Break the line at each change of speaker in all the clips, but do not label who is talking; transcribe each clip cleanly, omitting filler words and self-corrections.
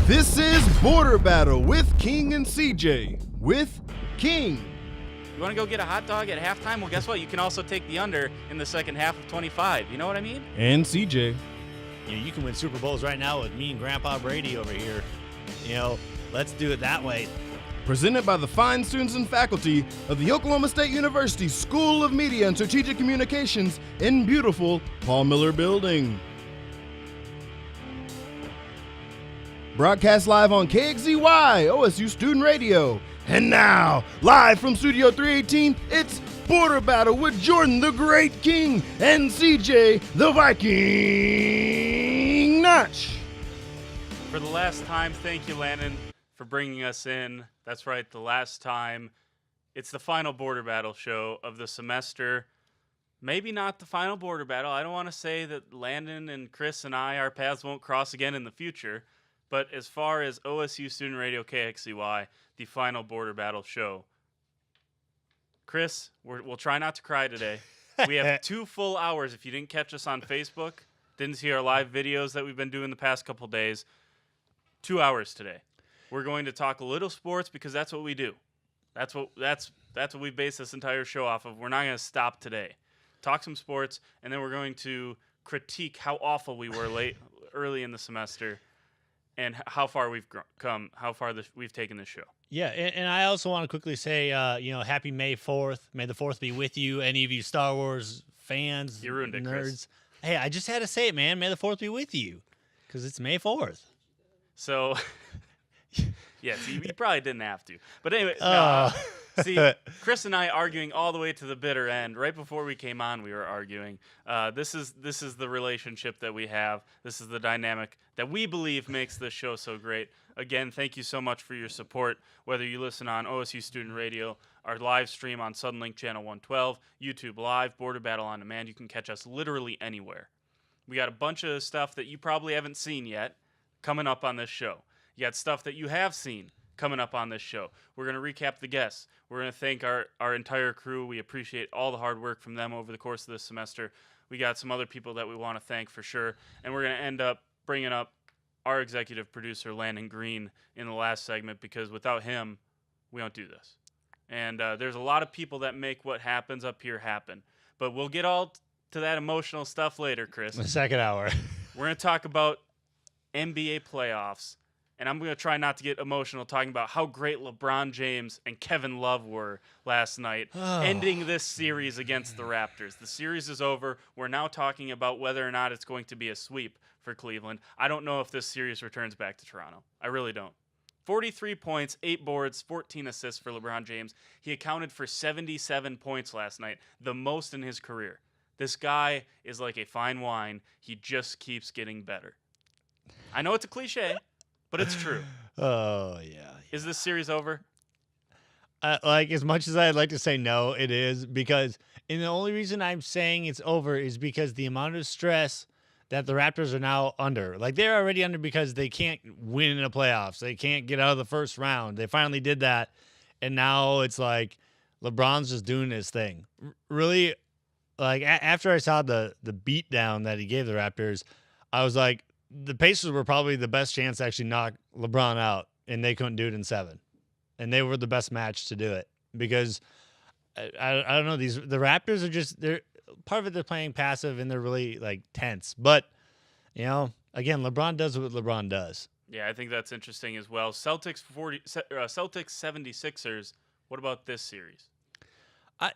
This is Border Battle with King and CJ. With King.
You want to go get a hot dog at halftime? Well, guess what? You can also take the under in the second half of 25. You know what I mean?
And CJ.
You can win Super Bowls right now with me and Grandpa Brady over here. Let's do it that way.
Presented by the fine students and faculty of the Oklahoma State University School of Media and Strategic Communications in beautiful Paul Miller Building. Broadcast live on KXZY, OSU Student Radio. And now, live from Studio 318, it's Border Battle with Jordan the Great King and CJ the Viking Notch.
For the last time, thank you, Landon, for bringing us in. That's right, the last time. It's the final Border Battle show of the semester. Maybe not the final Border Battle. I don't want to say that Landon and Chris and our paths won't cross again in the future. But as far as OSU Student Radio KXCY, the final Border Battle show. Chris, we'll try not to cry today. We have 2 full hours. If you didn't catch us on Facebook, didn't see our live videos that we've been doing the past couple days, 2 hours today. We're going to talk a little sports because that's what we do. That's what we base this entire show off of. We're not going to stop today. Talk some sports, and then we're going to critique how awful we were early in the semester. And how far we've come, how far we've taken this show.
Yeah, and I also want to quickly say, happy May 4th. May the 4th be with you. Any of you Star Wars fans,
you ruined it,
nerds.
Chris.
Hey, I just had to say it, man. May the 4th be with you, because it's May 4th.
So, yes, you probably didn't have to. But anyway, see, Chris and I arguing all the way to the bitter end. Right before we came on, we were arguing. This is the relationship that we have. This is the dynamic that we believe makes this show so great. Again, thank you so much for your support, whether you listen on OSU Student Radio, our live stream on Suddenlink Channel 112, YouTube Live, Border Battle On Demand. You can catch us literally anywhere. We got a bunch of stuff that you probably haven't seen yet coming up on this show. You got stuff that you have seen coming up on this show. We're going to recap the guests. We're going to thank our entire crew. We appreciate all the hard work from them over the course of this semester. We got some other people that we want to thank for sure. And we're going to end up bringing up our executive producer, Landon Green, in the last segment, because without him, we don't do this. And there's a lot of people that make what happens up here happen. But we'll get all to that emotional stuff later, Chris.
The second hour.
We're going to talk about NBA playoffs. And I'm going to try not to get emotional talking about how great LeBron James and Kevin Love were last night, ending this series against the Raptors. The series is over. We're now talking about whether or not it's going to be a sweep for Cleveland. I don't know if this series returns back to Toronto. I really don't. 43 points, 8 boards, 14 assists for LeBron James. He accounted for 77 points last night, the most in his career. This guy is like a fine wine. He just keeps getting better. I know it's a cliche. But it's true.
Oh, yeah.
Is this series over?
As much as I'd like to say no, it is. And the only reason I'm saying it's over is because the amount of stress that the Raptors are now under. Like, they're already under because they can't win in the playoffs. They can't get out of the first round. They finally did that. And now it's like LeBron's just doing his thing. Really, like, after I saw the beat down that he gave the Raptors, I was like, the Pacers were probably the best chance to actually knock LeBron out, and they couldn't do it in 7. And they were the best match to do it because I don't know, the Raptors are just, they're part of it, they're playing passive and they're really like tense. But, again, LeBron does what LeBron does.
Yeah, I think that's interesting as well. Celtics 76ers. What about this series?
I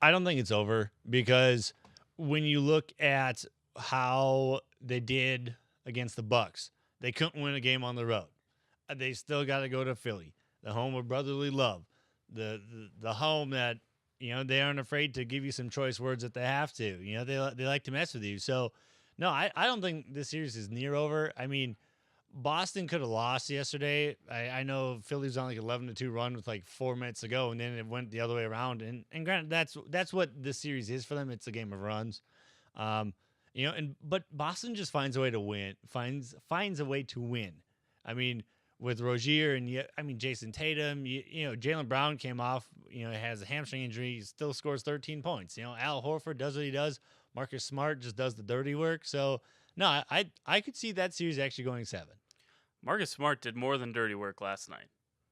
don't think it's over because when you look at how they did against the Bucks, they couldn't win a game on the road. They still got to go to Philly, the home of brotherly love, the home that they aren't afraid to give you some choice words if they have to. They like to mess with you. So no, I don't think this series is near over. I mean, Boston could have lost yesterday. I know Philly's on like 11-2 run with like 4 minutes to go, and then it went the other way around. And granted, that's what this series is for them. It's a game of runs. But Boston just finds a way to win. Finds a way to win. I mean, with Rozier and Jason Tatum, Jaylen Brown came off, has a hamstring injury, he still scores 13 points. Al Horford does what he does. Marcus Smart just does the dirty work. So no, I could see that series actually going 7.
Marcus Smart did more than dirty work last night.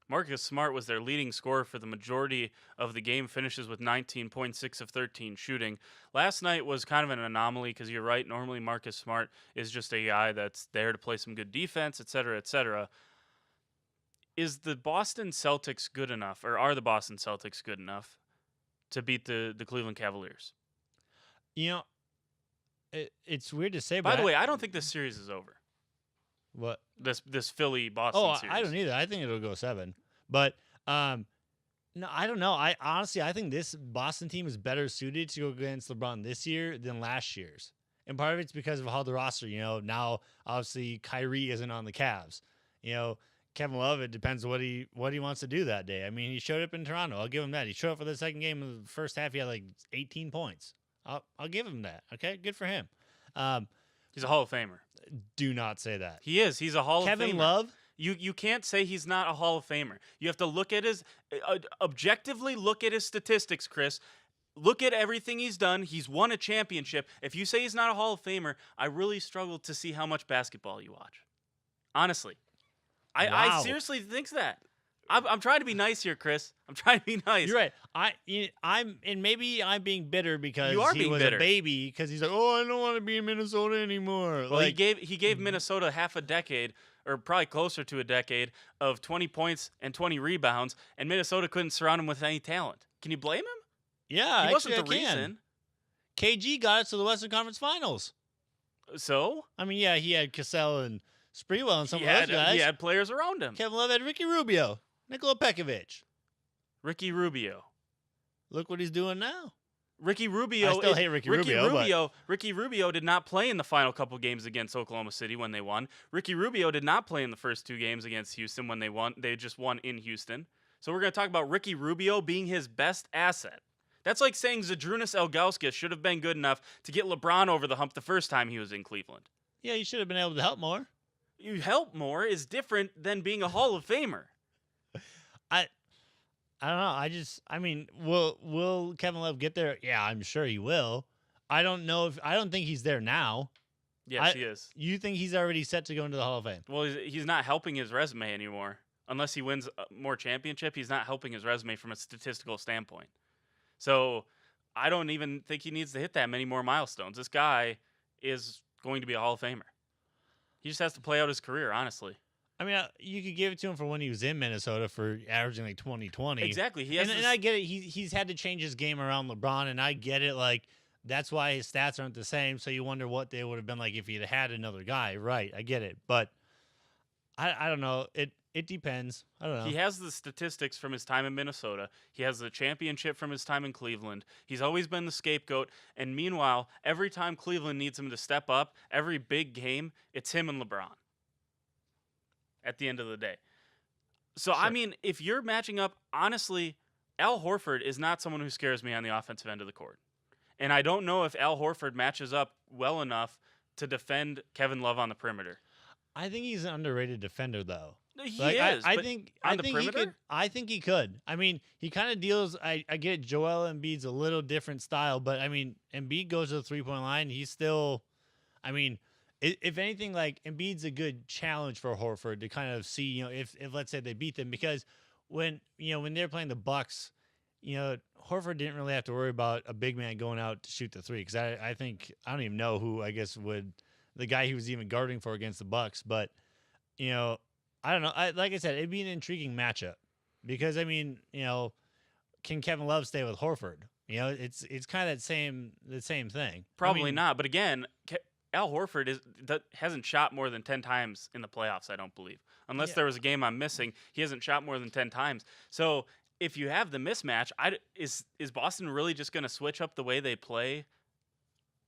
Marcus Smart was their leading scorer for the majority of the game, finishes with 19.6 of 13 shooting. Last night was kind of an anomaly because you're right, normally Marcus Smart is just a guy that's there to play some good defense, et cetera, et cetera. Is the Boston Celtics good enough, or are the Boston Celtics good enough to beat the Cleveland Cavaliers?
You know, it's weird to say,
By
but
the way, I don't think this series is over.
what?
This Philly Boston series.
I don't either. I think it'll go 7. But no, I don't know. I honestly think this Boston team is better suited to go against LeBron this year than last year's. And part of it's because of how the roster, now obviously Kyrie isn't on the Cavs. Kevin Love, it depends what he wants to do that day. I mean, he showed up in Toronto. I'll give him that. He showed up for the second game of the first half. He had like 18 points. I'll give him that. Okay, good for him.
He's a Hall of Famer.
Do not say that.
He is. He's a Hall of Famer.
Kevin Love.
You can't say he's not a Hall of Famer. You have to look at his objectively look at his statistics, Chris. Look at everything he's done. He's won a championship. If you say he's not a Hall of Famer, I really struggle to see how much basketball you watch. Honestly.
Wow.
I seriously think that. I'm trying to be nice here, Chris. I'm trying to be nice.
You're right. And maybe I'm being bitter because
You are
he
being
was
bitter.
a baby because he's like, oh, I don't want to be in Minnesota anymore.
Well, he gave Minnesota half a decade, or probably closer to a decade, of 20 points and 20 rebounds, and Minnesota couldn't surround him with any talent. Can you blame him?
yeah,
He wasn't
actually,
the
I can.
reason.
KG got us to the Western Conference Finals.
So
I mean, yeah, he had Cassell and Sprewell and some
he
of those
had,
guys.
he had players around him.
Kevin Love had Ricky Rubio, Nikola Pekovic.
Ricky Rubio.
Look what he's doing now.
Ricky Rubio.
I still hate Ricky Rubio,
Ricky Rubio did not play in the final couple games against Oklahoma City when they won. Ricky Rubio did not play in the first 2 games against Houston when they won. They just won in Houston. So we're going to talk about Ricky Rubio being his best asset. That's like saying Zydrunas Ilgauskas should have been good enough to get LeBron over the hump the first time he was in Cleveland.
Yeah, you should have been able to help more.
You help more is different than being a Hall of Famer.
I don't know. I mean, will Kevin Love get there? Yeah, I'm sure he will. I don't think he's there now.
Yes, he is.
You think he's already set to go into the Hall of Fame?
Well, he's not helping his resume anymore. Unless he wins more championship, he's not helping his resume from a statistical standpoint. So I don't even think he needs to hit that many more milestones. This guy is going to be a Hall of Famer. He just has to play out his career, honestly.
I mean, you could give it to him for when he was in Minnesota for averaging like 20-20.
Exactly. He has
and I get it. He's had to change his game around LeBron, and I get it. Like, that's why his stats aren't the same. So you wonder what they would have been like if he'd had another guy. Right. I get it. But I don't know. It depends. I don't know.
He has the statistics from his time in Minnesota. He has the championship from his time in Cleveland. He's always been the scapegoat. And meanwhile, every time Cleveland needs him to step up, every big game, it's him and LeBron at the end of the day. So,
Sure.
I mean, if you're matching up, honestly, Al Horford is not someone who scares me on the offensive end of the court. And I don't know if Al Horford matches up well enough to defend Kevin Love on the perimeter.
I think he's an underrated defender, though.
He
Like,
is.
I
but
think
on
I
the
think
perimeter?
he could. I think he could. I mean, he kind of deals. I get Joel Embiid's a little different style, but I mean, Embiid goes to the 3-point line. He's still. I mean, if anything, like Embiid's a good challenge for Horford to kind of see, if let's say they beat them, because when they're playing the Bucks, Horford didn't really have to worry about a big man going out to shoot the 3, because I think I don't even know who I guess would the guy he was even guarding for against the Bucks, but I don't know. Like I said, it'd be an intriguing matchup because I mean, can Kevin Love stay with Horford? It's kind of the same thing.
Probably not. But again, Al Horford hasn't shot more than 10 times in the playoffs, I don't believe. Unless there was a game I'm missing, he hasn't shot more than 10 times. So if you have the mismatch, is Boston really just going to switch up the way they play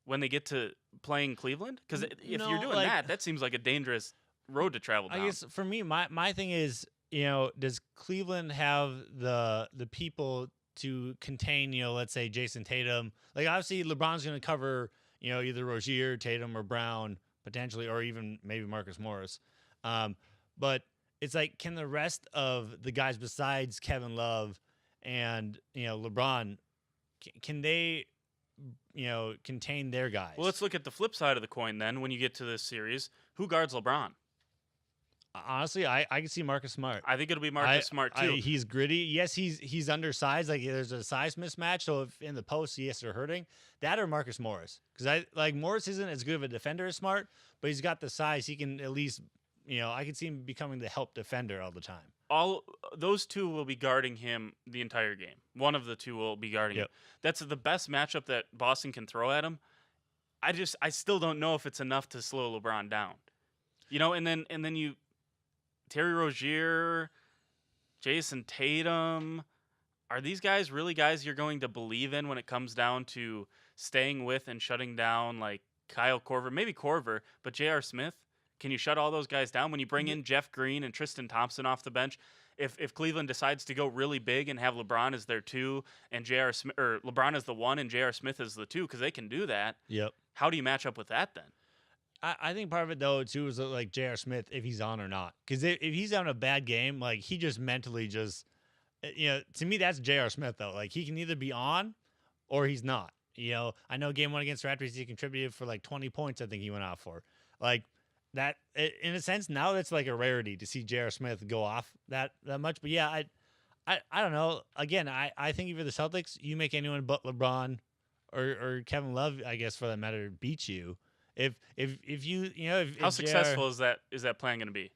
when they get to playing Cleveland? Because if you're doing that seems like a dangerous road to travel down.
I guess for me, my thing is, does Cleveland have the people to contain, let's say Jason Tatum? Like obviously LeBron's going to cover, either Rozier, Tatum, or Brown potentially, or even maybe Marcus Morris. But it's like, can the rest of the guys besides Kevin Love and LeBron, can they contain their guys?
Well, let's look at the flip side of the coin then. When you get to this series, who guards LeBron?
Honestly, I can see Marcus Smart.
I think it'll be Marcus Smart too.
He's gritty. Yes, he's undersized. Like there's a size mismatch. So if in the post, yes, they're hurting. That or Marcus Morris, because I like Morris isn't as good of a defender as Smart, but he's got the size. He can at least, I can see him becoming the help defender all the time.
All those two will be guarding him the entire game. One of the two will be guarding him. That's the best matchup that Boston can throw at him. I still don't know if it's enough to slow LeBron down. And then you Terry Rozier, Jason Tatum, are these guys really guys you're going to believe in when it comes down to staying with and shutting down like Kyle Korver, maybe Korver, but J.R. Smith? Can you shut all those guys down when you bring in Jeff Green and Tristan Thompson off the bench? If Cleveland decides to go really big and have LeBron as their 2 and J.R. Smith, or LeBron as the 1 and J.R. Smith as the 2, because they can do that.
Yep.
How do you match up with that then?
I think part of it though too is like J.R. Smith, if he's on or not, because if he's having a bad game, like he just mentally just, to me that's J.R. Smith though. Like he can either be on or he's not. I know game 1 against the Raptors he contributed for like 20 points. I think he went out for like that. In a sense, now that's like a rarity to see J.R. Smith go off that much. But yeah, I don't know. Again, I think if you're the Celtics, you make anyone but LeBron or Kevin Love, I guess for that matter, beat you. If you
how successful is that plan going to be?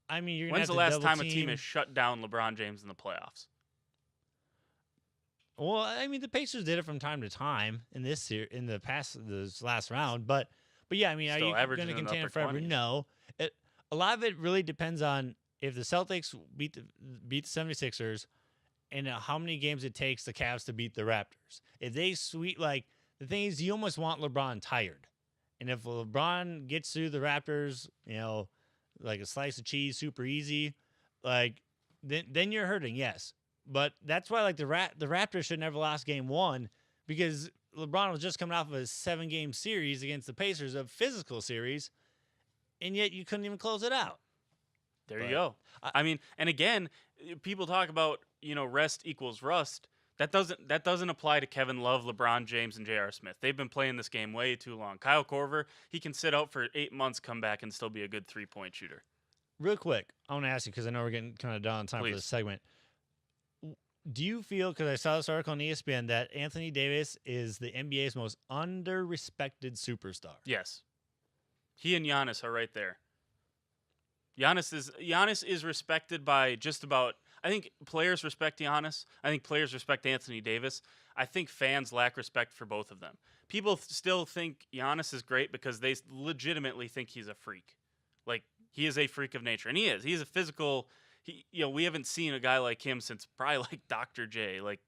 I mean, you're
when's the last time a team has shut down LeBron James in the playoffs?
Well, I mean, the Pacers did it from time to time in this last round, but yeah, I mean,
still
are you going to contain it forever?
20s.
No. A lot of it really depends on if the Celtics beat the 76ers and how many games it takes the Cavs to beat the Raptors. If they the thing is, you almost want LeBron tired. And if LeBron gets through the Raptors, like a slice of cheese, super easy, like then you're hurting, yes. But that's why like the Raptors should never lost game 1 because LeBron was just coming off of a 7-game series against the Pacers, a physical series, and yet you couldn't even close it out.
There you go. I mean, and again, people talk about, rest equals rust. That doesn't apply to Kevin Love, LeBron James, and J.R. Smith. They've been playing this game way too long. Kyle Korver, he can sit out for 8 months, come back, and still be a good 3-point shooter.
Real quick, I want to ask you, because I know we're getting kind of down on time for this segment. Do you feel, because I saw this article on ESPN, that Anthony Davis is the NBA's most under-respected superstar?
Yes. He and Giannis are right there. Giannis is respected by just about... I think players respect Giannis. I think players respect Anthony Davis. I think fans lack respect for both of them. People still think Giannis is great because they legitimately think he's a freak. Like, he is a freak of nature. And he is. He's a physical... we haven't seen a guy like him since probably like Dr. J. Like,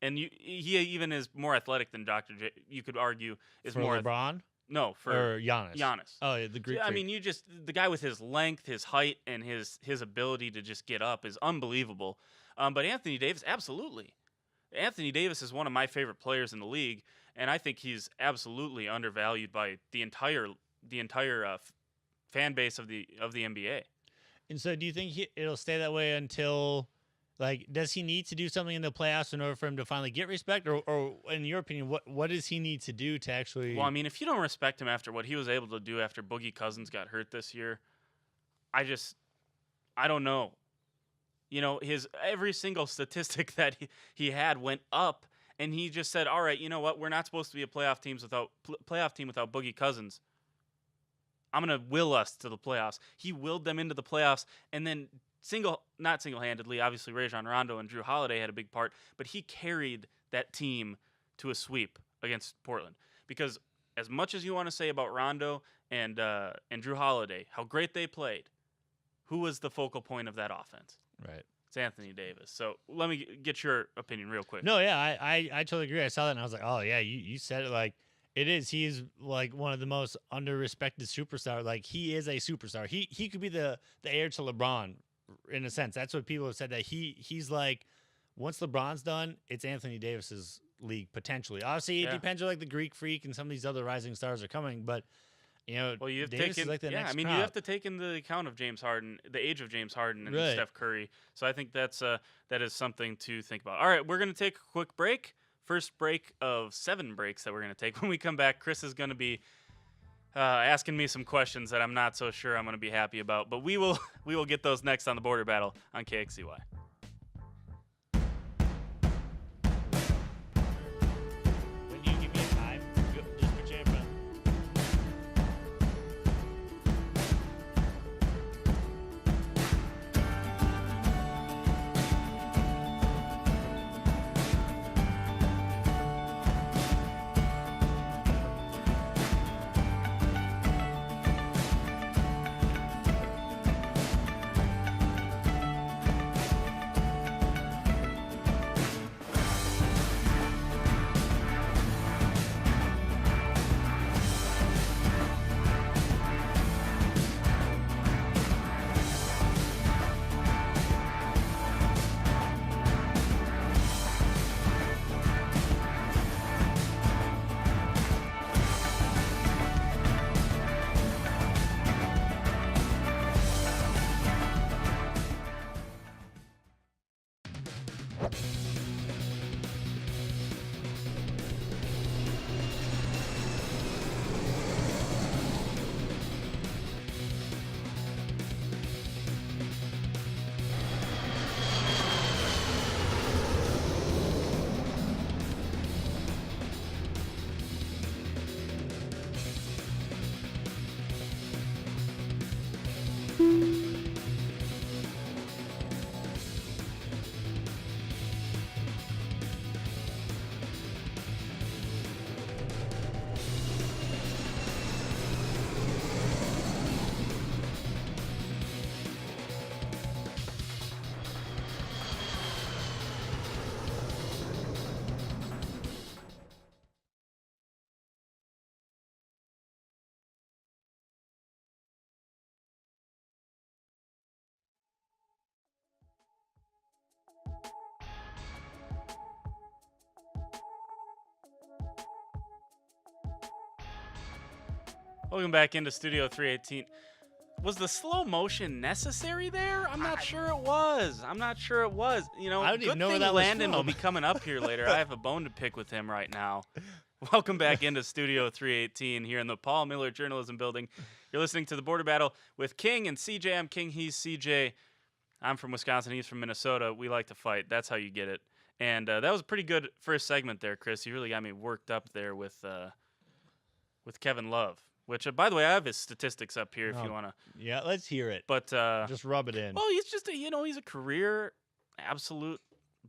and he even is more athletic than Dr. J. You could argue is
for
more...
LeBron?
No, for
Giannis.
Giannis.
Oh, yeah, the Greek.
I mean, the guy with his length, his height, and his ability to just get up is unbelievable. But Anthony Davis, absolutely. Anthony Davis is one of my favorite players in the league, and I think he's absolutely undervalued by the entire fan base of the NBA.
And so, do you think it'll stay that way until? Like, does he need to do something in the playoffs in order for him to finally get respect? Or in your opinion, what does he need to do to actually...
Well, I mean, if you don't respect him after what he was able to do after Boogie Cousins got hurt this year, I don't know. His every single statistic that he had went up, and he just said, all right, you know what? We're not supposed to be a playoff team without Boogie Cousins. I'm going to will us to the playoffs. He willed them into the playoffs, and then... not single-handedly, obviously Rajon Rondo and Drew Holiday had a big part, but he carried that team to a sweep against Portland. Because as much as you want to say about Rondo and Drew Holiday, how great they played, who was the focal point of that offense?
Right.
It's Anthony Davis. So let me get your opinion real quick.
No, yeah, I totally agree. I saw that and I was like, oh yeah, you said it like it is. He's like one of the most under-respected superstars. Like he is a superstar. He could be the heir to LeBron. In a sense, that's what people have said, that he's like, once LeBron's done, it's Anthony Davis's league potentially. Obviously, it depends on like the Greek Freak and some of these other rising stars are coming, but
well, you have
Davis
taken,
is like the next
you
crop.
have to take into account of James Harden, the age of James Harden and
Right.
Steph Curry. So I think that is something to think about. All right, we're gonna take a quick break. First break of 7 breaks that we're gonna take. When we come back, Chris is gonna be asking me some questions that I'm not so sure I'm going to be happy about. But we will get those next on the Border Battle on KXCY.
When you give me a time, just put your in front.
Welcome back into Studio 318. Was the slow motion necessary there? I'm not sure it was. You know,
I don't even
good
know where
thing
that was
Landon will
from.
be coming up here later. I have a bone to pick with him right now. Welcome back into Studio 318 here in the Paul Miller Journalism Building. You're listening to the Border Battle with King and CJ. I'm King, he's CJ. I'm from Wisconsin, he's from Minnesota. We like to fight. That's how you get it. And that was a pretty good first segment there, Chris. You really got me worked up there with Kevin Love. Which, by the way, I have his statistics up here if you want to.
Yeah, let's hear it.
But
Just rub it in.
well, he's just he's a career absolute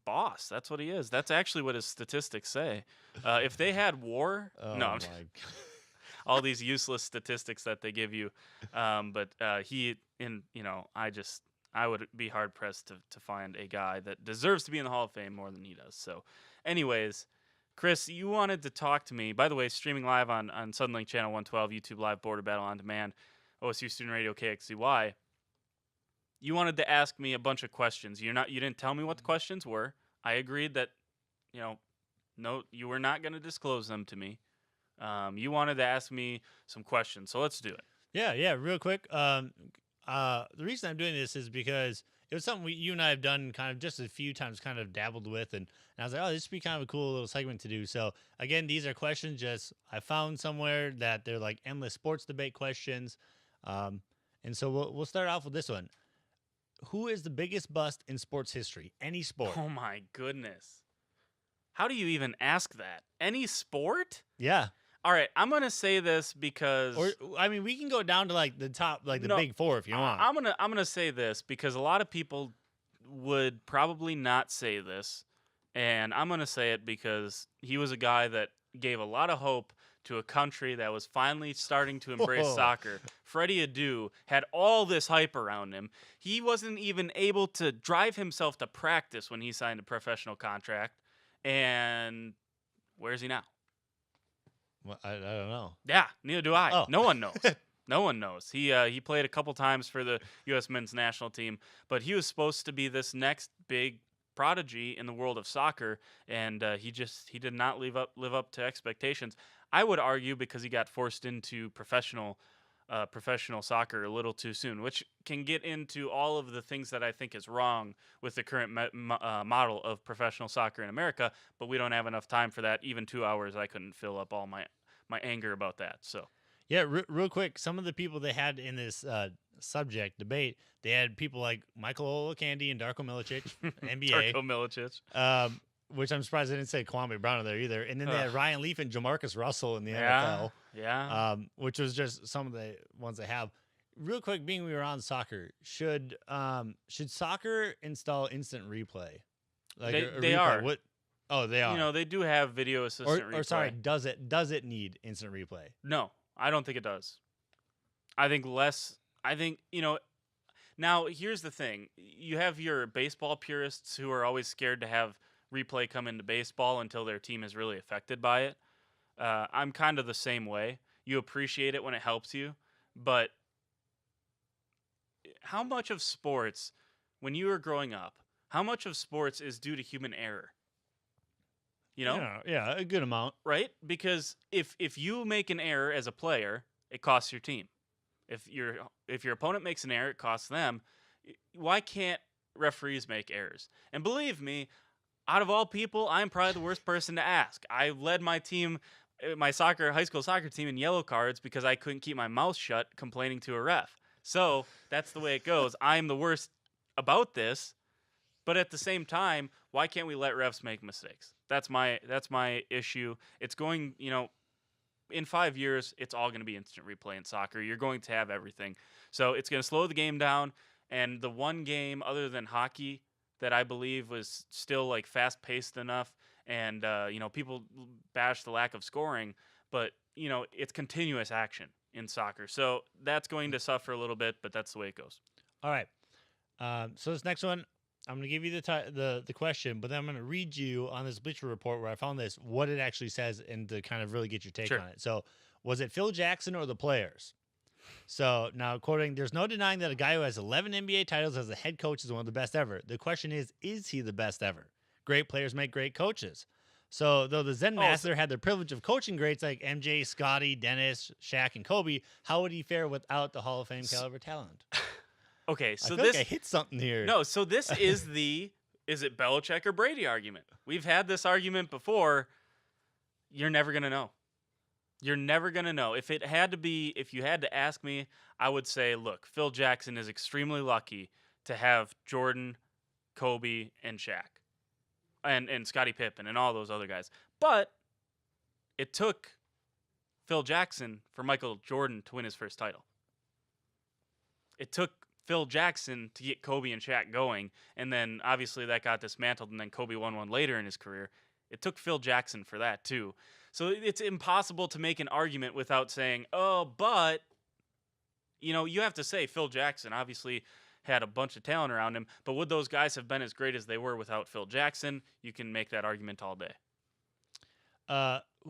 boss. That's what he is. That's actually what his statistics say. If they had war,
Oh
no,
my
I'm
God.
all these useless statistics that they give you. But I would be hard pressed to find a guy that deserves to be in the Hall of Fame more than he does. So, anyways. Chris, you wanted to talk to me. By the way, streaming live on Suddenlink Channel 112, YouTube Live, Border Battle on Demand, OSU Student Radio, KXCY. You wanted to ask me a bunch of questions. You didn't tell me what the questions were. I agreed that, no, you were not going to disclose them to me. You wanted to ask me some questions, so let's do it.
Yeah, real quick. The reason I'm doing this is because it was something you and I have done kind of just a few times, kind of dabbled with, and I was like, oh, this would be kind of a cool little segment to do. So again, these are questions just I found somewhere that they're like endless sports debate questions, and so we'll start off with this one. Who is the biggest bust in sports history? Any sport?
Oh my goodness. How do you even ask that? Any sport?
Yeah.
All right, I'm gonna say this because,
Or I mean, we can go down to like the top, like the
No,
big four if you want.
I'm gonna say this because a lot of people would probably not say this, and I'm gonna say it because he was a guy that gave a lot of hope to a country that was finally starting to embrace
Whoa.
soccer. Freddie Adu had all this hype around him. He wasn't even able to drive himself to practice when he signed a professional contract, and where's he now?
Well, I don't know.
Yeah, neither do I.
Oh.
No one knows. No one knows. He played a couple times for the U.S. men's national team, but he was supposed to be this next big prodigy in the world of soccer, and he did not live up to expectations. I would argue because he got forced into professional soccer a little too soon, which can get into all of the things that I think is wrong with the current model of professional soccer in America, but we don't have enough time for that. Even 2 hours, I couldn't fill up all my anger about that. So,
Yeah, real quick, some of the people they had in this subject debate, they had people like Michael Olakandi and Darko Milicic, NBA,
Darko Milicic.
which I'm surprised they didn't say Kwame Brown in there either. And then they had Ryan Leaf and Jamarcus Russell in the NFL, which was just some of the ones they have. Real quick, being we were on soccer, should soccer install instant replay? Like
they are.
What? Oh, they are.
You know, they do have video assistant replay.
Or sorry, does it need instant replay?
No, I don't think it does. I think less. I think, now here's the thing. You have your baseball purists who are always scared to have replay come into baseball until their team is really affected by it. I'm kind of the same way. You appreciate it when it helps you, but how much of sports, when you were growing up, how much of sports is due to human error?
Yeah, a good amount.
Right? Because if you make an error as a player, it costs your team. If your opponent makes an error, it costs them. Why can't referees make errors? And believe me, out of all people, I'm probably the worst person to ask. I led my team, my high school soccer team, in yellow cards because I couldn't keep my mouth shut complaining to a ref. So that's the way it goes. I'm the worst about this, but at the same time, why can't we let refs make mistakes? That's my issue. It's going, in 5 years, it's all going to be instant replay in soccer. You're going to have everything. So it's going to slow the game down. And the one game other than hockey that I believe was still like fast paced enough, and people bash the lack of scoring, but it's continuous action in soccer. So that's going to suffer a little bit, but that's the way it goes.
All right. So this next one, I'm going to give you the question, but then I'm going to read you on this Bleacher Report where I found this, what it actually says, and to kind of really get your take on it. So was it Phil Jackson or the players? So now quoting, there's no denying that a guy who has 11 NBA titles as a head coach is one of the best ever. The question is he the best ever? Great players make great coaches. So though the Zen Master had the privilege of coaching greats like MJ, Scotty, Dennis, Shaq, and Kobe, how would he fare without the Hall of Fame caliber talent?
Okay, so
I feel like I hit something here.
No, so this is is it Belichick or Brady argument? We've had this argument before. You're never going to know. You're never going to know. If you had to ask me, I would say, look, Phil Jackson is extremely lucky to have Jordan, Kobe, and Shaq. And Scottie Pippen and all those other guys. But it took Phil Jackson for Michael Jordan to win his first title. It took Phil Jackson to get Kobe and Shaq going, and then obviously that got dismantled, and then Kobe won one later in his career. It took Phil Jackson for that too. So it's impossible to make an argument without saying, oh, but, you have to say Phil Jackson obviously had a bunch of talent around him, but would those guys have been as great as they were without Phil Jackson? You can make that argument all day.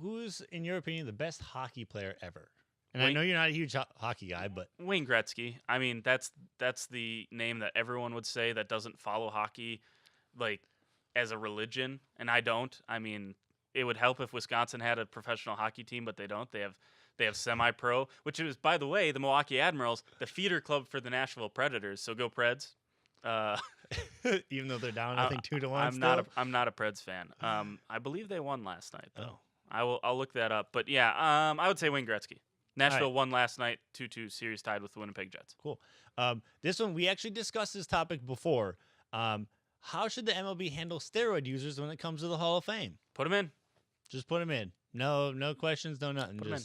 Who's, in your opinion, the best hockey player ever? And I know you're not a huge hockey guy, but
Wayne Gretzky. I mean, that's the name that everyone would say that doesn't follow hockey like as a religion, and I don't. I mean, it would help if Wisconsin had a professional hockey team, but they don't. They have semi-pro, which is, by the way, the Milwaukee Admirals, the feeder club for the Nashville Predators. So go Preds.
Even though they're down, I think 2-1.
I'm not a Preds fan. I believe they won last night, though.
Oh.
I'll look that up. But yeah, I would say Wayne Gretzky. Nashville won last night, 2-2 series tied with the Winnipeg Jets.
Cool. This one, we actually discussed this topic before. How should the MLB handle steroid users when it comes to the Hall of Fame?
Put them in.
Just put them in. No questions, no nothing.
Put them in.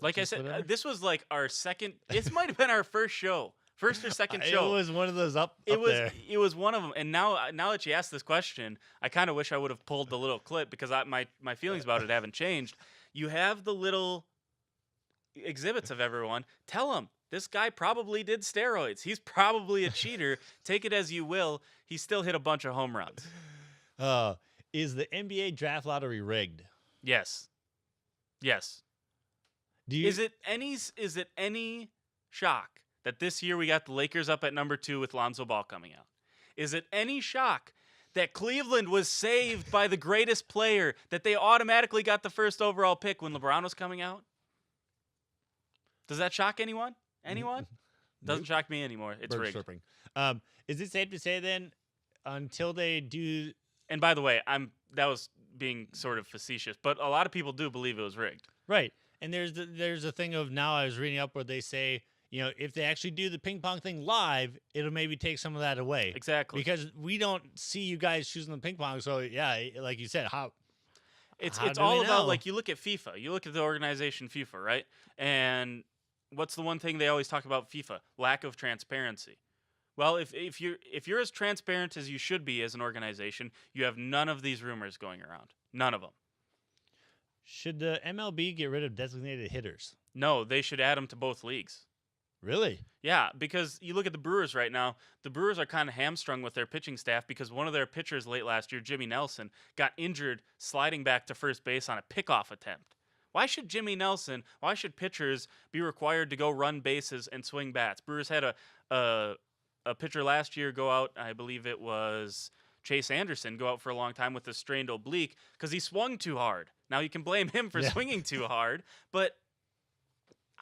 Like
I said, this was like our second. This might have been our first or second show.
It was one of those up there.
It was one of them. And now that you asked this question, I kind of wish I would have pulled the little clip because my feelings about it haven't changed. You have the little exhibits of everyone. Tell them this guy probably did steroids. He's probably a cheater. Take it as you will. He still hit a bunch of home runs.
Is the NBA draft lottery rigged?
Yes. Is it any shock that this year we got the Lakers up at number 2 with Lonzo Ball coming out? Is it any shock that Cleveland was saved by the greatest player, that they automatically got the first overall pick when LeBron was coming out? Does that shock anyone? Doesn't shock me anymore. It's rigged.
Is it safe to say then, until they do?
And by the way, that was being sort of facetious, but a lot of people do believe it was rigged.
Right. And there's a thing of now I was reading up where they say, if they actually do the ping pong thing live, it'll maybe take some of that away.
Exactly.
Because we don't see you guys choosing the ping pong. So yeah, like you said,
It's
do
all
we
about,
know?
like, you look at FIFA, you look at the organization FIFA, right? And what's the one thing they always talk about FIFA? Lack of transparency. Well, if you're as transparent as you should be as an organization, you have none of these rumors going around. None of them.
Should the MLB get rid of designated hitters?
No, they should add them to both leagues.
Really?
Yeah, because you look at the Brewers right now. The Brewers are kind of hamstrung with their pitching staff because one of their pitchers late last year, Jimmy Nelson, got injured sliding back to first base on a pickoff attempt. Why should pitchers be required to go run bases and swing bats? Brewers had a pitcher last year go out, I believe it was Chase Anderson, go out for a long time with a strained oblique because he swung too hard. Now you can blame him for swinging too hard, but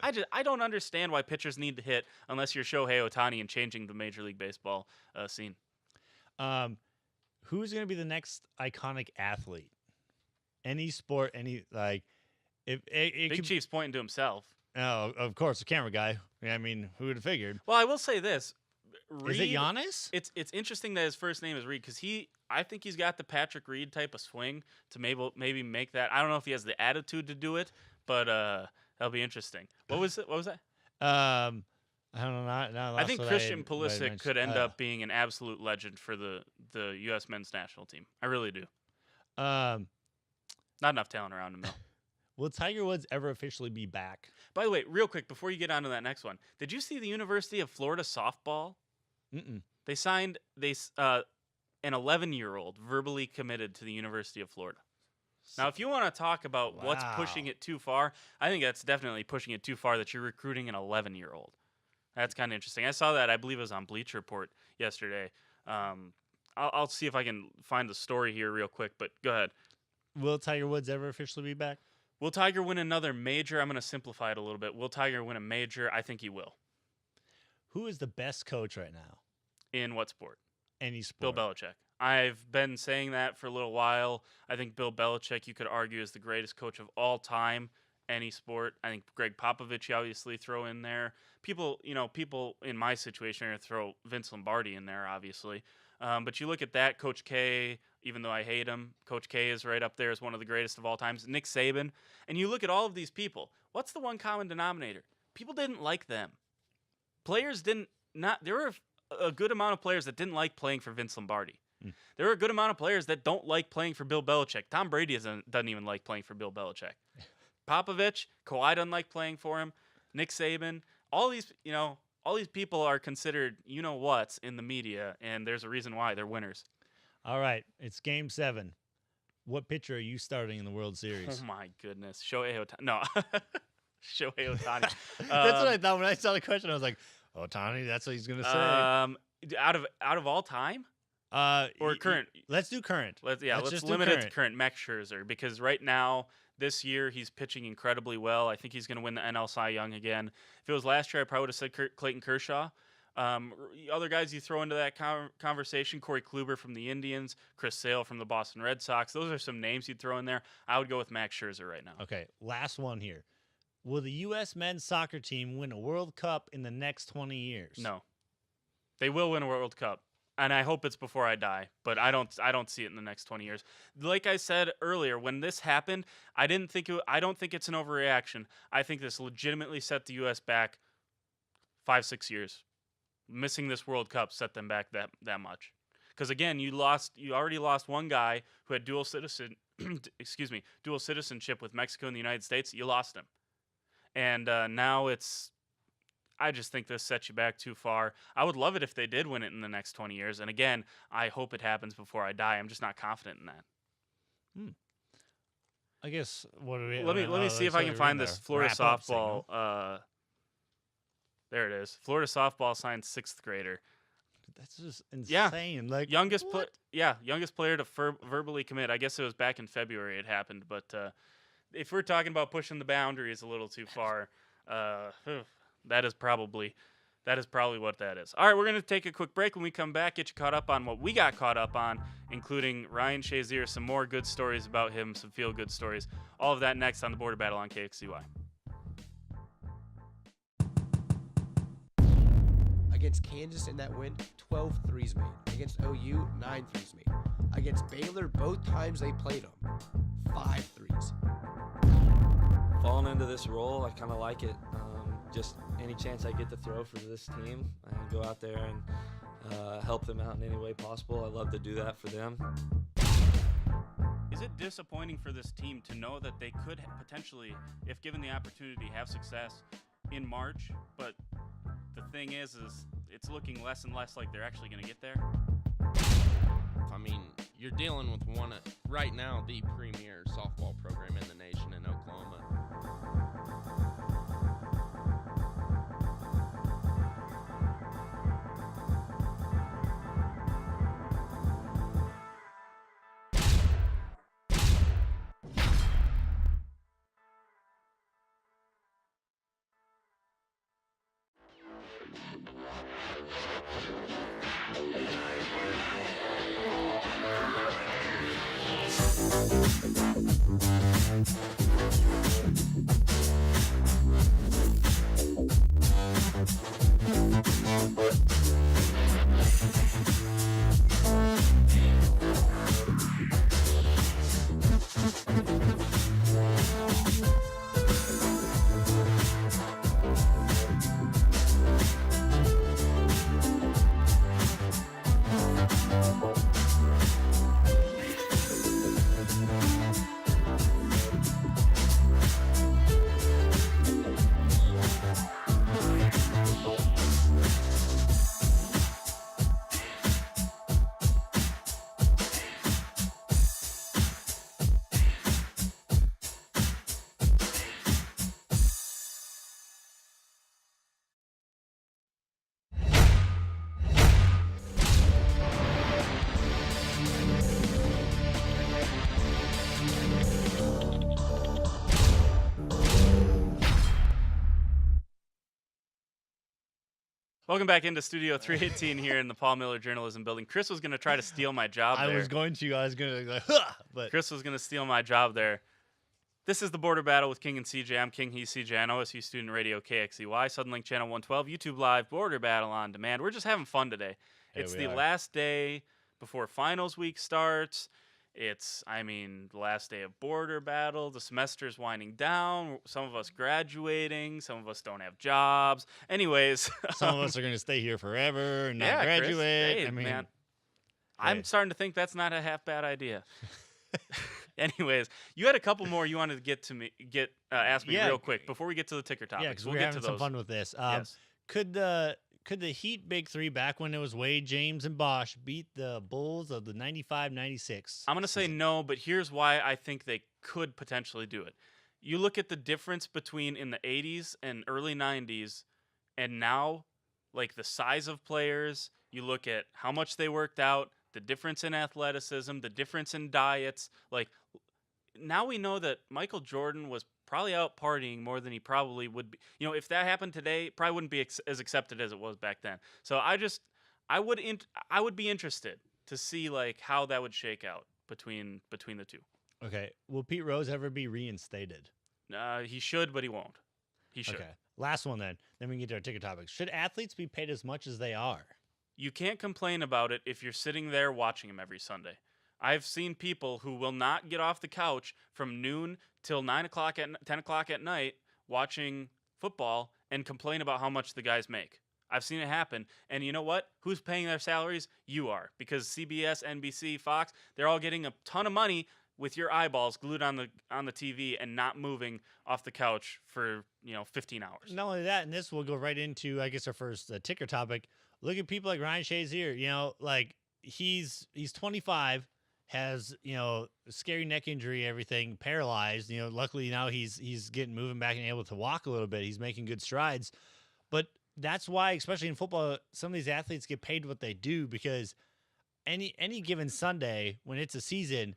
I don't understand why pitchers need to hit unless you're Shohei Ohtani and changing the Major League Baseball scene.
Who's going to be the next iconic athlete? Any sport, if it
Big
could,
Chief's pointing to himself.
Oh, of course, the camera guy. I mean, who would have figured?
Well, I will say this.
Is it Giannis?
It's interesting that his first name is Reed because I think he's got the Patrick Reed type of swing to maybe make that. I don't know if he has the attitude to do it, but that'll be interesting. What was it? What was that?
I don't know.
I think Christian Pulisic could end up being an absolute legend for the U.S. men's national team. I really do. Not enough talent around him, though.
Will Tiger Woods ever officially be back?
By the way, real quick, before you get on to that next one, did you see the University of Florida softball?
Mm-mm.
They signed an 11-year-old verbally committed to the University of Florida. Now, if you want to talk about what's pushing it too far, I think that's definitely pushing it too far that you're recruiting an 11-year-old. That's kind of interesting. I saw that, I believe it was on Bleacher Report yesterday. I'll see if I can find the story here real quick, but go ahead.
Will Tiger Woods ever officially be back?
Will Tiger win another major? I'm going to simplify it a little bit. Will Tiger win a major? I think he will.
Who is the best coach right now?
In what sport?
Any sport.
Bill Belichick. I've been saying that for a little while. I think Bill Belichick, you could argue, is the greatest coach of all time, any sport. I think Greg Popovich, you obviously throw in there. People in my situation are going to throw Vince Lombardi in there, obviously. But you look at that, Coach K, even though I hate him, Coach K is right up there as one of the greatest of all times. Nick Saban. And you look at all of these people. What's the one common denominator? People didn't like them. Players there were a good amount of players that didn't like playing for Vince Lombardi. There are a good amount of players that don't like playing for Bill Belichick. Tom Brady doesn't even like playing for Bill Belichick. Popovich, Kawhi doesn't like playing for him. Nick Saban, all these people are considered what's in the media, and there's a reason why they're winners.
All right, it's Game 7. What pitcher are you starting in the World Series?
Oh my goodness, Shohei Ohtani. No, Shohei Ohtani.
That's what I thought when I saw the question. I was like, Ohtani. That's what he's gonna say.
Out of all time. Or current.
Let's do current.
Let's
just do
limit it to
current.
current. Max Scherzer, because right now, this year, he's pitching incredibly well. I think he's going to win the NL Cy Young again. If it was last year, I probably would have said Clayton Kershaw. Other guys you throw into that conversation, Corey Kluber from the Indians, Chris Sale from the Boston Red Sox. Those are some names you'd throw in there. I would go with Max Scherzer right now.
Okay, last one here. Will the U.S. men's soccer team win a World Cup in the next 20 years?
No. They will win a World Cup. And I hope it's before I die, but I don't see it in the next 20 years. Like I said earlier, when this happened, I don't think it's an overreaction. I think this legitimately set the U.S. back 5-6 years. Missing this World Cup set them back that much. Because again, you already lost one guy who had dual citizenship with Mexico and the United States. You lost him, and now I just think this sets you back too far. I would love it if they did win it in the next 20 years. And again, I hope it happens before I die. I'm just not confident in that.
I guess what do we?
Let me see if I can find this Florida softball. There it is. Florida softball signed 6th grader.
That's just insane.
Yeah.
Like
youngest player to verbally commit. I guess it was back in February it happened. But if we're talking about pushing the boundaries a little too far, that is probably what that is. All right, we're going to take a quick break. When we come back, get you caught up on what we got caught up on, including Ryan Shazier, some more good stories about him, some feel-good stories. All of that next on the Border Battle on KXCY.
Against Kansas in that win, 12 threes made. Against OU, 9 threes made. Against Baylor, both times they played them, 5 threes.
Falling into this role, I kind of like it. Just any chance I get to throw for this team, I go out there and help them out in any way possible. I love to do that for them.
Is it disappointing for this team to know that they could potentially, if given the opportunity, have success in March, but the thing is it's looking less and less like they're actually going to get there?
I mean, you're dealing with one, right now, the premier softball program in the nation in Oklahoma.
Welcome back into Studio 318 here in the Paul Miller Journalism Building. Chris was going to try to steal my job there.
I was going to like, huh, but
Chris was going to steal my job there. This is the Border Battle with King and CJ. I'm King, he's CJ on OSU Student Radio KXEY, Suddenlink Channel 112, YouTube Live, Border Battle on Demand. We're just having fun today. It's the last day before finals week starts. It's, the last day of Border Battle. The semester's winding down. Some of us graduating. Some of us don't have jobs. Anyways.
some of us are going to stay here forever and not
yeah,
graduate.
Chris, hey, man, I'm starting to think that's not a half bad idea. Anyways, you had a couple more you wanted to ask me real quick before we get to the ticker topics.
Yeah, because
we'll
we're
get
having
to
some
those.
fun with this.
Yes.
Could the Heat Big Three back when it was Wade, James, and Bosch beat the Bulls of the 95-96?
I'm going to say no, but here's why I think they could potentially do it. You look at the difference between in the 80s and early 90s and now, like the size of players, you look at how much they worked out, the difference in athleticism, the difference in diets. Like, now we know that Michael Jordan was probably out partying more than he probably would be. If that happened today, it probably wouldn't be as accepted as it was back then. So I would be interested to see like how that would shake out between the two.
Okay. Will Pete Rose ever be reinstated?
He should, but he won't. He should.
Okay. Last one then. Then we can get to our ticket topics. Should athletes be paid as much as they are?
You can't complain about it if you're sitting there watching them every Sunday. I've seen people who will not get off the couch from noon till 10 o'clock at night watching football and complain about how much the guys make. I've seen it happen. And you know what? Who's paying their salaries? You are. Because CBS, NBC, Fox, they're all getting a ton of money with your eyeballs glued on the TV and not moving off the couch for 15 hours.
Not only that, and this will go right into, I guess, our first ticker topic. Look at people like Ryan Shazier. Like he's 25. Has scary neck injury, everything, paralyzed. Luckily now he's getting moving back and able to walk a little bit. He's making good strides, but that's why, especially in football, some of these athletes get paid what they do, because any given Sunday when it's a season,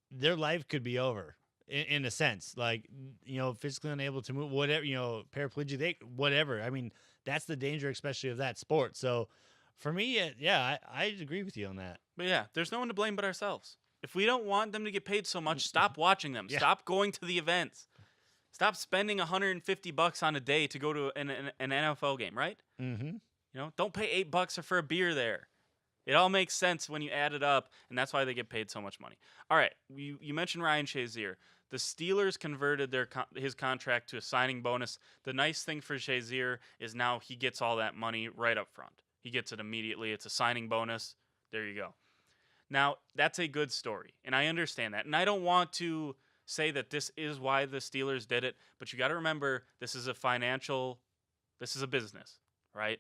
their life could be over in a sense. Like physically unable to move, whatever, paraplegic, whatever. I mean, that's the danger, especially of that sport. So. For me, I agree with you on that.
But yeah, there's no one to blame but ourselves. If we don't want them to get paid so much, stop watching them. Yeah. Stop going to the events. Stop spending $150 on a day to go to an NFL game, right?
Mm-hmm.
Don't pay $8 for a beer there. It all makes sense when you add it up, and that's why they get paid so much money. All right, you mentioned Ryan Shazier. The Steelers converted his contract to a signing bonus. The nice thing for Shazier is now he gets all that money right up front. He gets it immediately. It's a signing bonus. There you go. Now, that's a good story, and I understand that. And I don't want to say that this is why the Steelers did it, but you got to remember this is a business, right?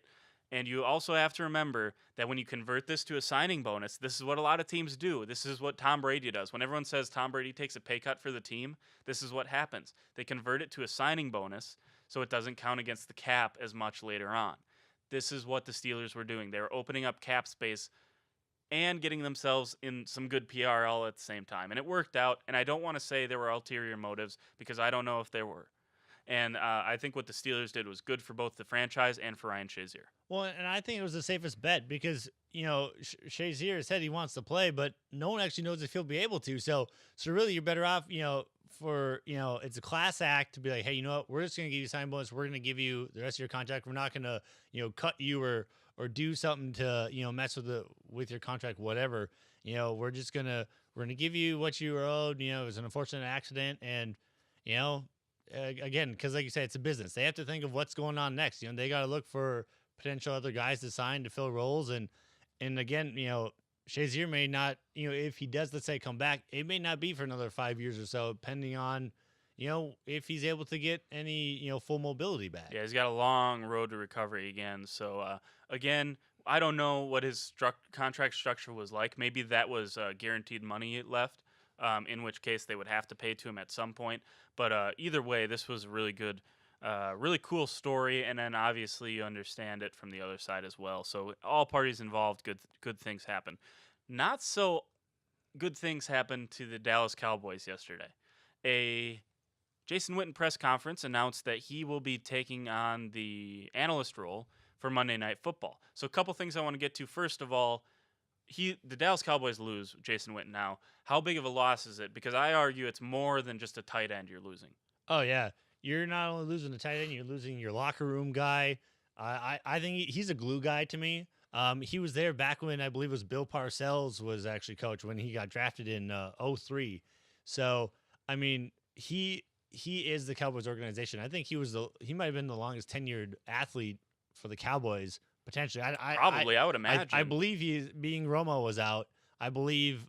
And you also have to remember that when you convert this to a signing bonus, this is what a lot of teams do. This is what Tom Brady does. When everyone says Tom Brady takes a pay cut for the team, this is what happens. They convert it to a signing bonus so it doesn't count against the cap as much later on. This is what the Steelers were doing. They were opening up cap space and getting themselves in some good PR all at the same time. And it worked out, and I don't want to say there were ulterior motives because I don't know if there were. And I think what the Steelers did was good for both the franchise and for Ryan Shazier.
Well, and I think it was the safest bet because, Shazier said he wants to play, but no one actually knows if he'll be able to. So really you're better off, it's a class act to be like, hey, you know what? We're just going to give you a sign bonus. We're going to give you the rest of your contract. We're not going to, cut you or do something to, mess with your contract, whatever. We're going to give you what you were owed. It was an unfortunate accident. And, again, because like you said, it's a business. They have to think of what's going on next. They got to look for potential other guys to sign to fill roles. And again, Shazier may not, if he does, let's say, come back, it may not be for another 5 years or so, depending on, if he's able to get any, full mobility back.
Yeah, he's got a long road to recovery again. So, again, I don't know what his contract structure was like. Maybe that was guaranteed money left. In which case they would have to pay to him at some point. But either way, this was a really good, really cool story. And then obviously you understand it from the other side as well. So all parties involved, good things happen. Not so good things happened to the Dallas Cowboys yesterday. A Jason Witten press conference announced that he will be taking on the analyst role for Monday Night Football. So a couple things I want to get to. First of all, the Dallas Cowboys lose Jason Witten now. How big of a loss is it? Because I argue it's more than just a tight end you're losing.
Oh, yeah. You're not only losing a tight end, you're losing your locker room guy. I think he's a glue guy to me. He was there back when I believe it was Bill Parcells was actually coach when he got drafted in 2003. So, I mean, he is the Cowboys organization. I think he might have been the longest tenured athlete for the Cowboys. Potentially,
I would imagine.
I believe being Romo was out. I believe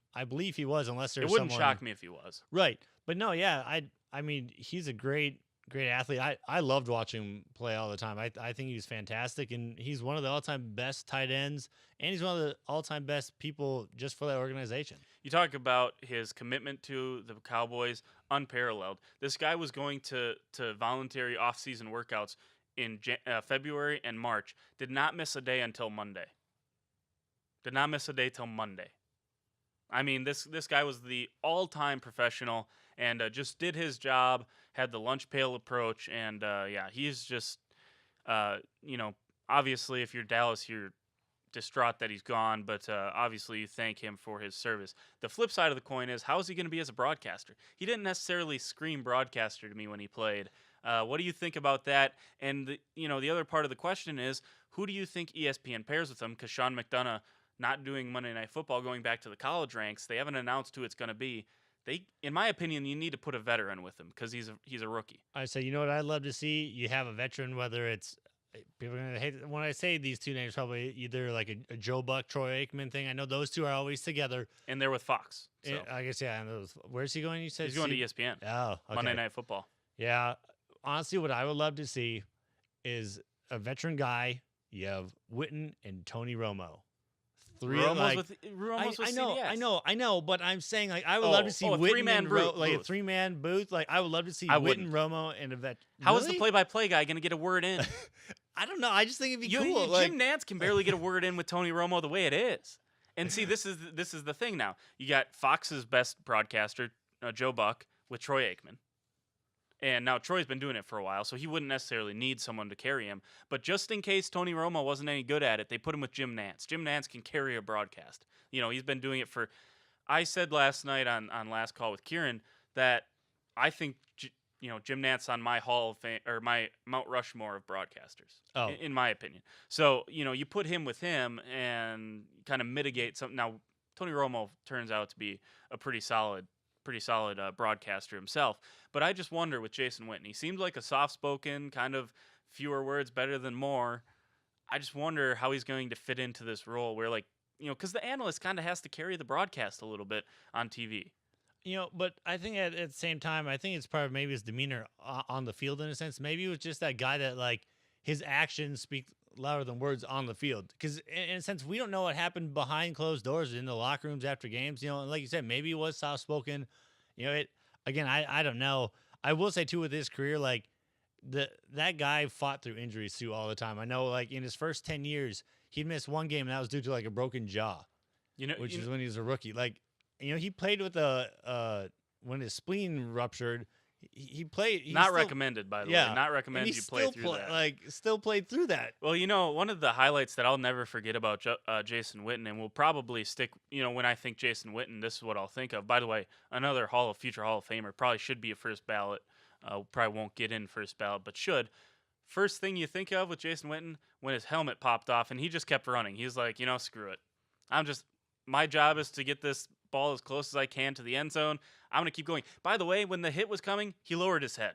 he was, unless there's.
It wouldn't shock me if he was.
Right, but no, yeah, I mean, he's a great athlete. I loved watching him play all the time. I think he's fantastic, and he's one of the all-time best tight ends, and he's one of the all-time best people just for that organization.
You talk about his commitment to the Cowboys, unparalleled. This guy was going to voluntary off-season workouts in February and March, did not miss a day until Monday. Did not miss a day till Monday. I mean, this guy was the all-time professional and just did his job, had the lunch pail approach, and he's just, obviously if you're Dallas, you're distraught that he's gone, but obviously you thank him for his service. The flip side of the coin is, how is he going to be as a broadcaster? He didn't necessarily scream broadcaster to me when he played. What do you think about that? And the other part of the question is, who do you think ESPN pairs with him? Because Sean McDonough not doing Monday Night Football, going back to the college ranks, they haven't announced who it's going to be. In my opinion, you need to put a veteran with him because he's a rookie.
I say, you know what I'd love to see? You have a veteran, whether it's people are gonna hate it. When I say these two names, probably either like a Joe Buck, Troy Aikman thing. I know those two are always together,
and they're with Fox. So.
I guess and where's he going? You said
he's going to ESPN.
Oh, okay.
Monday Night Football.
Yeah, honestly, what I would love to see is a veteran guy. You have Witten and Tony Romo.
Romo's with
I know, but I'm saying like I would love to see Witten and a 3-man booth. Like I would love to see Witten, Romo, and a vet.
How is the play-by-play guy going to get a word in?
I don't know. I just think it'd be cool.
Jim Nantz can barely get a word in with Tony Romo the way it is. And see, this is the thing now. You got Fox's best broadcaster, Joe Buck, with Troy Aikman. And now Troy's been doing it for a while, so he wouldn't necessarily need someone to carry him. But just in case Tony Romo wasn't any good at it, they put him with Jim Nantz. Jim Nantz can carry a broadcast. He's been doing it for... I said last night on Last Call with Kieran that I think Jim Nantz on my Hall of Fame or my Mount Rushmore of broadcasters.
Oh.
In my opinion. So you put him with him and kind of mitigate something. Now Tony Romo turns out to be a pretty solid broadcaster himself. But I just wonder with Jason Witten, he seemed like a soft-spoken, kind of fewer words, better than more. I just wonder how he's going to fit into this role where, because the analyst kind of has to carry the broadcast a little bit on TV.
But I think at the same time, I think it's part of maybe his demeanor on the field in a sense. Maybe it was just that guy that, like, his actions speak louder than words on the field. Because in a sense, we don't know what happened behind closed doors in the locker rooms after games. And like you said, maybe he was soft-spoken. I don't know. I will say, too, with his career, like, that guy fought through injuries, too, all the time. I know, like, in his first 10 years, he'd missed one game, and that was due to, like, a broken jaw, which is when he was a rookie. Like, he played with when his spleen ruptured, he played.
Not recommended, by the way. Not recommended you play through that.
Still played through that.
Well, one of the highlights that I'll never forget about Jason Witten, and will probably stick, when I think Jason Witten, this is what I'll think of. By the way, another future Hall of Famer, probably should be a first ballot. Probably won't get in first ballot, but should. First thing you think of with Jason Witten, when his helmet popped off and he just kept running. He's like, screw it. My job is to get this ball as close as I can to the end zone. I'm going to keep going. By the way, when the hit was coming, he lowered his head.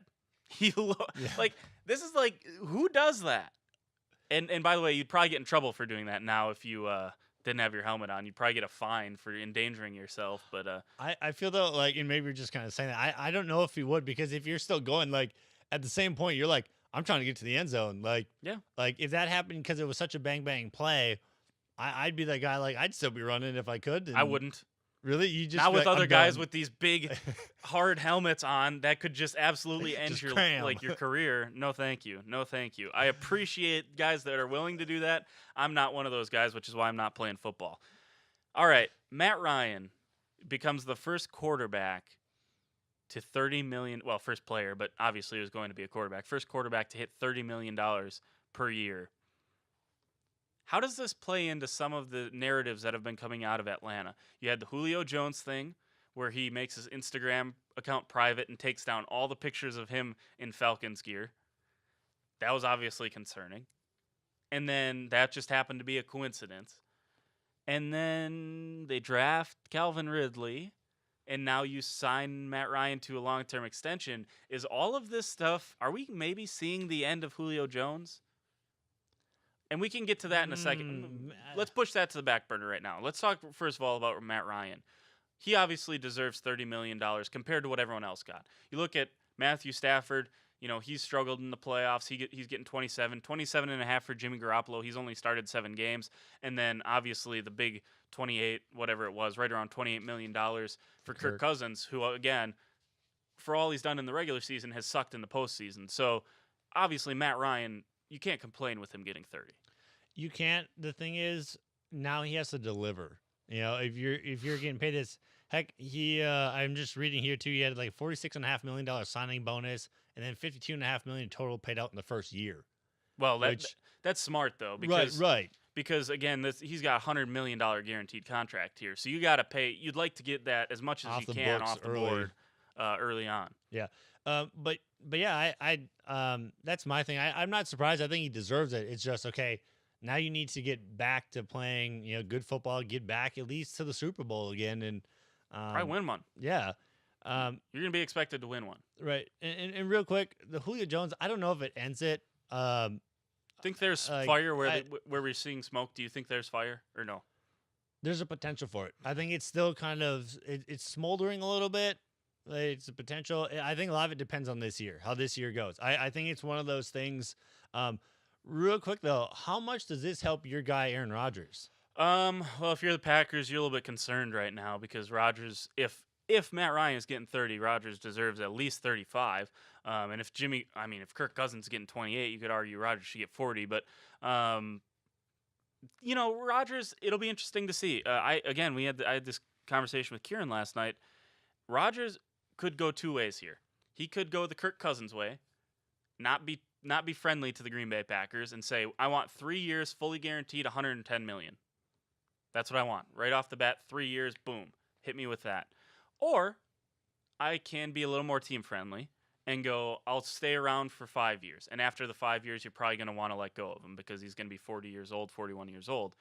This is like, who does that? And by the way, you'd probably get in trouble for doing that now if you didn't have your helmet on. You'd probably get a fine for endangering yourself. But
I feel though, like, and maybe you're just kind of saying that. I don't know if he would, because if you're still going, like, at the same point, you're like, I'm trying to get to the end zone. Like,
yeah.
Like, if that happened because it was such a bang play, I'd be that guy. Like, I'd still be running if I could.
I wouldn't.
Really? You just
not with
like,
other guys with these big, hard helmets on that could just absolutely end your career. No, thank you. No, thank you. I appreciate guys that are willing to do that. I'm not one of those guys, which is why I'm not playing football. All right, Matt Ryan becomes the first quarterback to $30 million. Well, first player, but obviously he was going to be a quarterback. First quarterback to hit $30 million per year. How does this play into some of the narratives that have been coming out of Atlanta? You had the Julio Jones thing, where he makes his Instagram account private and takes down all the pictures of him in Falcons gear. That was obviously concerning. And then that just happened to be a coincidence. And then they draft Calvin Ridley, and now you sign Matt Ryan to a long-term extension. Is all of this stuff, are we maybe seeing the end of Julio Jones? And we can get to that in a second. Let's push that to the back burner right now. Let's talk, first of all, about Matt Ryan. He obviously deserves $30 million compared to what everyone else got. You look at Matthew Stafford, he's struggled in the playoffs. He's getting 27.5 for Jimmy Garoppolo. He's only started 7 games. And then, obviously, the big 28, whatever it was, right around $28 million for Kirk Cousins, who, again, for all he's done in the regular season, has sucked in the postseason. So, obviously, Matt Ryan, you can't complain with him getting 30.
You can't. The thing is, now he has to deliver. If you're getting paid this, heck, I'm just reading here too. He had like $46.5 million signing bonus, and then $52.5 million total paid out in the first year.
Well, that's smart though, because
right.
Because again, he's got a $100 million guaranteed contract here, so you got to pay. You'd like to get that as much as you can off the board early on.
Yeah. But yeah, that's my thing. I'm not surprised. I think he deserves it. It's just, okay, now you need to get back to playing, good football, get back at least to the Super Bowl again, and
probably win one.
Yeah.
You're gonna be expected to win one.
Right. And real quick, the Julio Jones, I don't know if it ends it.
Think there's fire where we're seeing smoke? Do you think there's fire or no?
There's a potential for it. I think it's still kind of it's smoldering a little bit. It's a potential. I think a lot of it depends on this year, how this year goes. I think it's one of those things. Real quick, though, how much does this help your guy, Aaron Rodgers?
Well, if you're the Packers, you're a little bit concerned right now because Rodgers, if Matt Ryan is getting 30, Rodgers deserves at least 35. And if Kirk Cousins is getting 28, you could argue Rodgers should get 40. But, Rodgers, it'll be interesting to see. I had this conversation with Kieran last night. Rodgers could go two ways here. He could go the Kirk Cousins way, not be friendly to the Green Bay Packers and say, I want 3 years, fully guaranteed, $110 million. That's what I want. Right off the bat, 3 years, boom. Hit me with that. Or I can be a little more team friendly and go, I'll stay around for 5 years. And after the 5 years, you're probably going to want to let go of him because he's going to be 40 years old, 41 years old.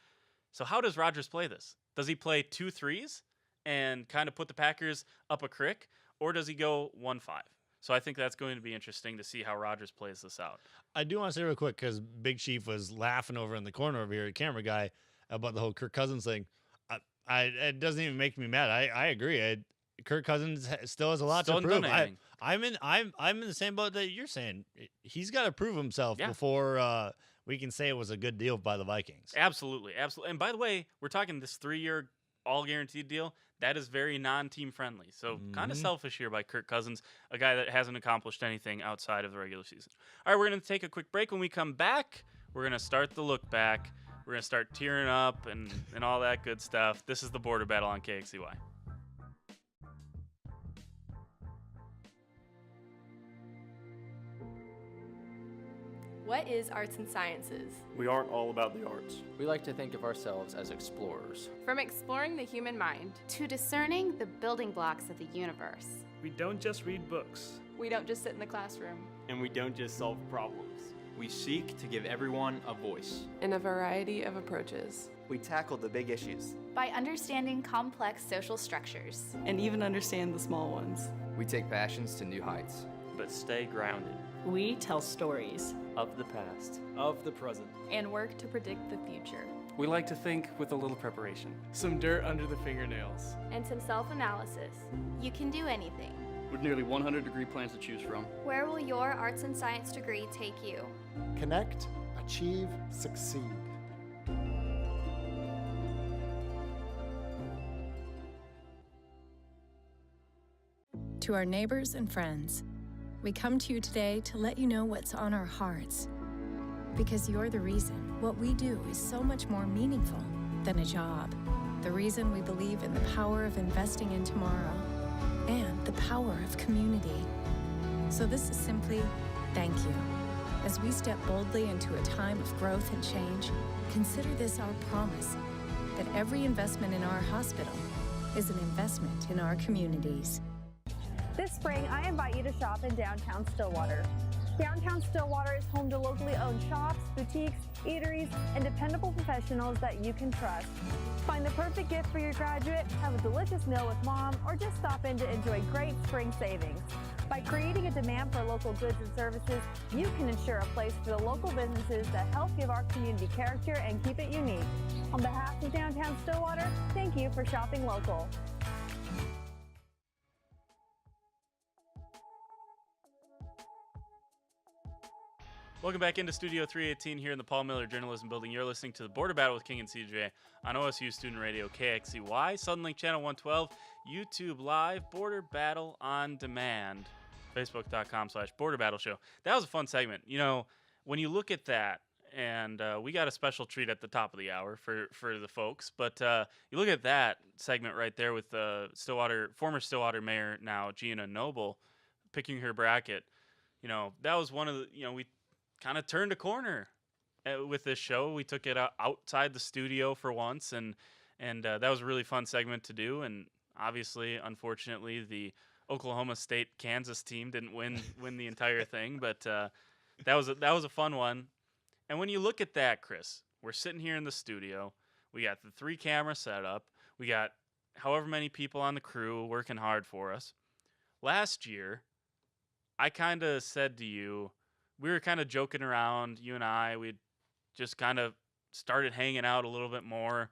So how does Rodgers play this? Does he play 2 threes and kind of put the Packers up a crick, or does he go 1-5? So I think that's going to be interesting to see how Rodgers plays this out.
I do want to say real quick, because Big Chief was laughing over in the corner over here, camera guy, about the whole Kirk Cousins thing. It doesn't even make me mad. I agree. Kirk Cousins still has a lot
Still
to
hasn't
prove.
done anything.
I'm in the same boat that you're saying. He's got to prove himself before we can say it was a good deal by the Vikings.
Absolutely. And by the way, we're talking this 3-year all-guaranteed deal. That is very non-team friendly. So kind of selfish here by Kirk Cousins, a guy that hasn't accomplished anything outside of the regular season. All right, we're going to take a quick break. When we come back, we're going to start the look back. We're going to start tearing up and all that good stuff. This is the Border Battle on KXCY.
What is arts and sciences?
We aren't all about the arts.
We like to think of ourselves as explorers.
From exploring the human mind
to discerning the building blocks of the universe.
We don't just read books.
We don't just sit in the classroom.
And we don't just solve problems.
We seek to give everyone a voice.
In a variety of approaches.
We tackle the big issues.
By understanding complex social structures.
And even understand the small ones.
We take passions to new heights.
But stay grounded.
We tell stories.
Of the past.
Of the present.
And work to predict the future.
We like to think with a little preparation. Some dirt under the fingernails.
And some self-analysis. You can do anything.
With nearly 100 degree plans to choose from.
Where will your arts and science degree take you?
Connect, achieve, succeed.
To our neighbors and friends, we come to you today to let you know what's on our hearts. Because you're the reason what we do is so much more meaningful than a job. The reason we believe in the power of investing in tomorrow and the power of community. So this is simply thank you. As we step boldly into a time of growth and change, consider this our promise that every investment in our hospital is an investment in our communities.
This spring, I invite you to shop in downtown Stillwater. Downtown Stillwater is home to locally owned shops, boutiques, eateries, and dependable professionals that you can trust. Find the perfect gift for your graduate, have a delicious meal with mom, or just stop in to enjoy great spring savings. By creating a demand for local goods and services, you can ensure a place for the local businesses that help give our community character and keep it unique. On behalf of Downtown Stillwater, thank you for shopping local.
Welcome back into Studio 318 here in the Paul Miller Journalism Building. You're listening to the Border Battle with King and CJ on OSU Student Radio KXCY, Suddenlink Channel 112, YouTube Live, Border Battle on Demand, Facebook.com/Border Battle Show. That was a fun segment. You know, when you look at that, and we got a special treat at the top of the hour for the folks, but you look at that segment right there with former Stillwater Mayor, now Gina Noble, picking her bracket. You know, that was one of the, we kind of turned a corner with this show. We took it outside the studio for once, and that was a really fun segment to do. And obviously, unfortunately, the Oklahoma State Kansas team didn't win the entire thing, but that was a fun one. And when you look at that, Chris, we're sitting here in the studio. We got the 3-camera setup. We got however many people on the crew working hard for us. Last year, I kind of said to you, we were kind of joking around, you and I. We'd just kind of started hanging out a little bit more.